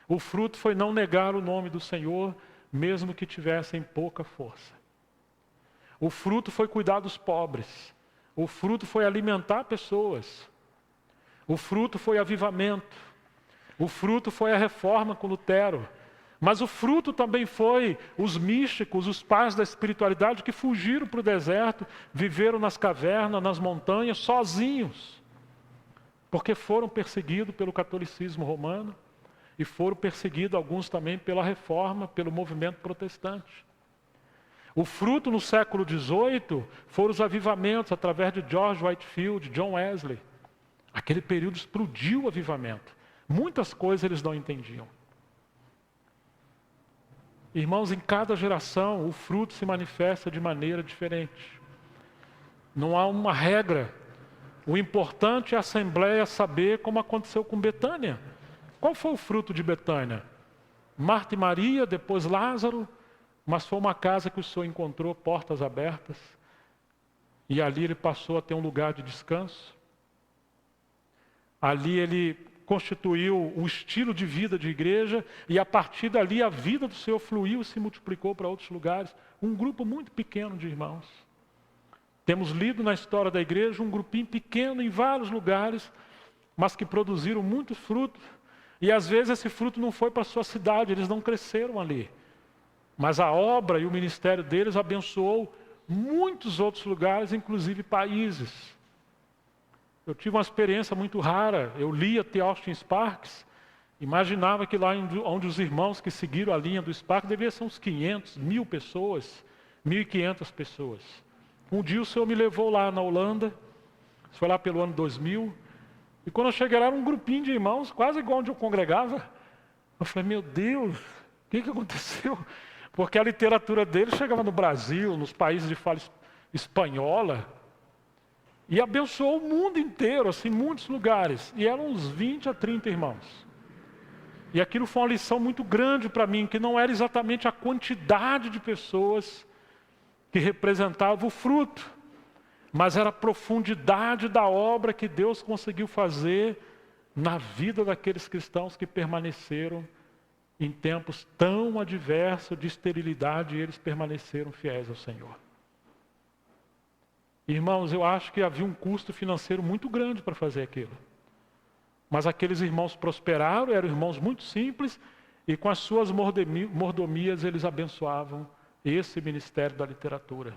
O fruto foi não negar o nome do Senhor, mesmo que tivessem pouca força. O fruto foi cuidar dos pobres. O fruto foi alimentar pessoas. O fruto foi avivamento. O fruto foi a reforma com Lutero. Mas o fruto também foi os místicos, os pais da espiritualidade que fugiram para o deserto, viveram nas cavernas, nas montanhas, sozinhos. Porque foram perseguidos pelo catolicismo romano e foram perseguidos alguns também pela reforma, pelo movimento protestante. O fruto no século XVIII foram os avivamentos através de George Whitefield, John Wesley. Aquele período explodiu o avivamento. Muitas coisas eles não entendiam. Irmãos, em cada geração o fruto se manifesta de maneira diferente. Não há uma regra. O importante é a Assembleia saber como aconteceu com Betânia. Qual foi o fruto de Betânia? Marta e Maria, depois Lázaro, mas foi uma casa que o Senhor encontrou portas abertas. E ali ele passou a ter um lugar de descanso. Ali ele constituiu o estilo de vida de igreja e a partir dali a vida do Senhor fluiu e se multiplicou para outros lugares. Um grupo muito pequeno de irmãos. Temos lido na história da igreja um grupinho pequeno em vários lugares, mas que produziram muitos frutos. E às vezes esse fruto não foi para a sua cidade, eles não cresceram ali. Mas a obra e o ministério deles abençoou muitos outros lugares, inclusive países. Eu tive uma experiência muito rara. Eu lia The Austin Sparks, imaginava que lá onde os irmãos que seguiram a linha do Sparks devia ser uns 500, 1.000 pessoas, 1.500 pessoas. Um dia o Senhor me levou lá na Holanda, isso foi lá pelo ano 2000, e quando eu cheguei lá era um grupinho de irmãos, quase igual onde eu congregava. Eu falei, meu Deus, o que aconteceu? Porque a literatura deles chegava no Brasil, nos países de fala espanhola, e abençoou o mundo inteiro, assim, muitos lugares. E eram uns 20 a 30 irmãos. E aquilo foi uma lição muito grande para mim, que não era exatamente a quantidade de pessoas que representava o fruto, mas era a profundidade da obra que Deus conseguiu fazer na vida daqueles cristãos que permaneceram em tempos tão adversos de esterilidade e eles permaneceram fiéis ao Senhor. Irmãos, eu acho que havia um custo financeiro muito grande para fazer aquilo. Mas aqueles irmãos prosperaram, eram irmãos muito simples, e com as suas mordomias eles abençoavam esse ministério da literatura.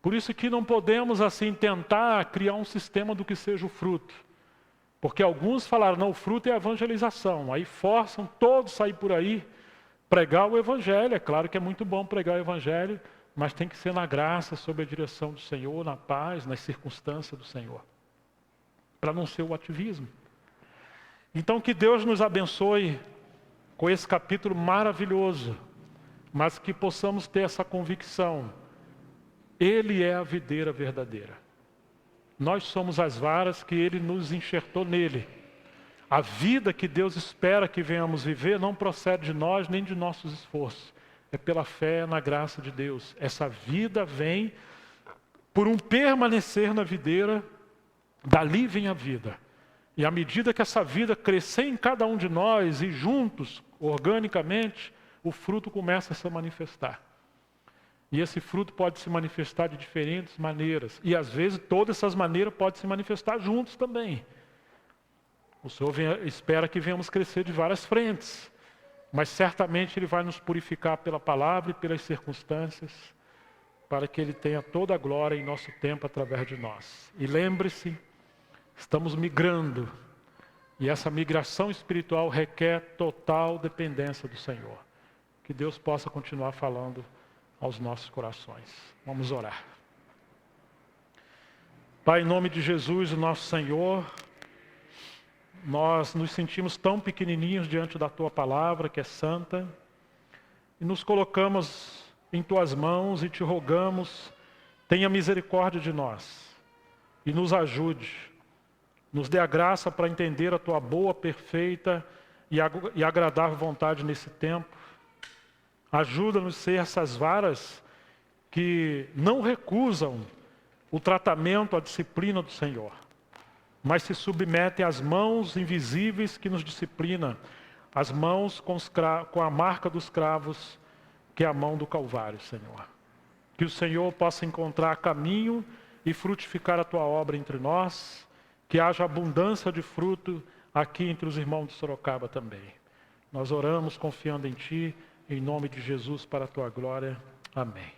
Por isso que não podemos assim tentar criar um sistema do que seja o fruto. Porque alguns falaram, não, o fruto é a evangelização. Aí forçam todos a sair por aí, pregar o evangelho. É claro que é muito bom pregar o evangelho, mas tem que ser na graça, sob a direção do Senhor, na paz, nas circunstâncias do Senhor. Para não ser o ativismo. Então que Deus nos abençoe com esse capítulo maravilhoso, mas que possamos ter essa convicção. Ele é a videira verdadeira. Nós somos as varas que Ele nos enxertou nele. A vida que Deus espera que venhamos viver não procede de nós nem de nossos esforços. É pela fé na graça de Deus. Essa vida vem por um permanecer na videira, dali vem a vida. E à medida que essa vida crescer em cada um de nós e juntos, organicamente, o fruto começa a se manifestar. E esse fruto pode se manifestar de diferentes maneiras. E às vezes todas essas maneiras podem se manifestar juntos também. O Senhor espera que venhamos crescer de várias frentes. Mas certamente Ele vai nos purificar pela palavra e pelas circunstâncias, para que Ele tenha toda a glória em nosso tempo através de nós. E lembre-se, estamos migrando. E essa migração espiritual requer total dependência do Senhor. que Deus possa continuar falando aos nossos corações. Vamos orar. Pai, em nome de Jesus, o nosso Senhor, nós nos sentimos tão pequenininhos diante da Tua palavra, que é santa, e nos colocamos em Tuas mãos e Te rogamos, tenha misericórdia de nós e nos ajude, nos dê a graça para entender a Tua boa, perfeita e agradável vontade nesse tempo. Ajuda-nos a ser essas varas que não recusam o tratamento, a disciplina do Senhor, mas se submetem às mãos invisíveis que nos disciplina, as mãos com a marca dos cravos, que é a mão do Calvário, Senhor. Que o Senhor possa encontrar caminho e frutificar a Tua obra entre nós, que haja abundância de fruto aqui entre os irmãos de Sorocaba também. Nós oramos confiando em Ti, em nome de Jesus, para a Tua glória. Amém.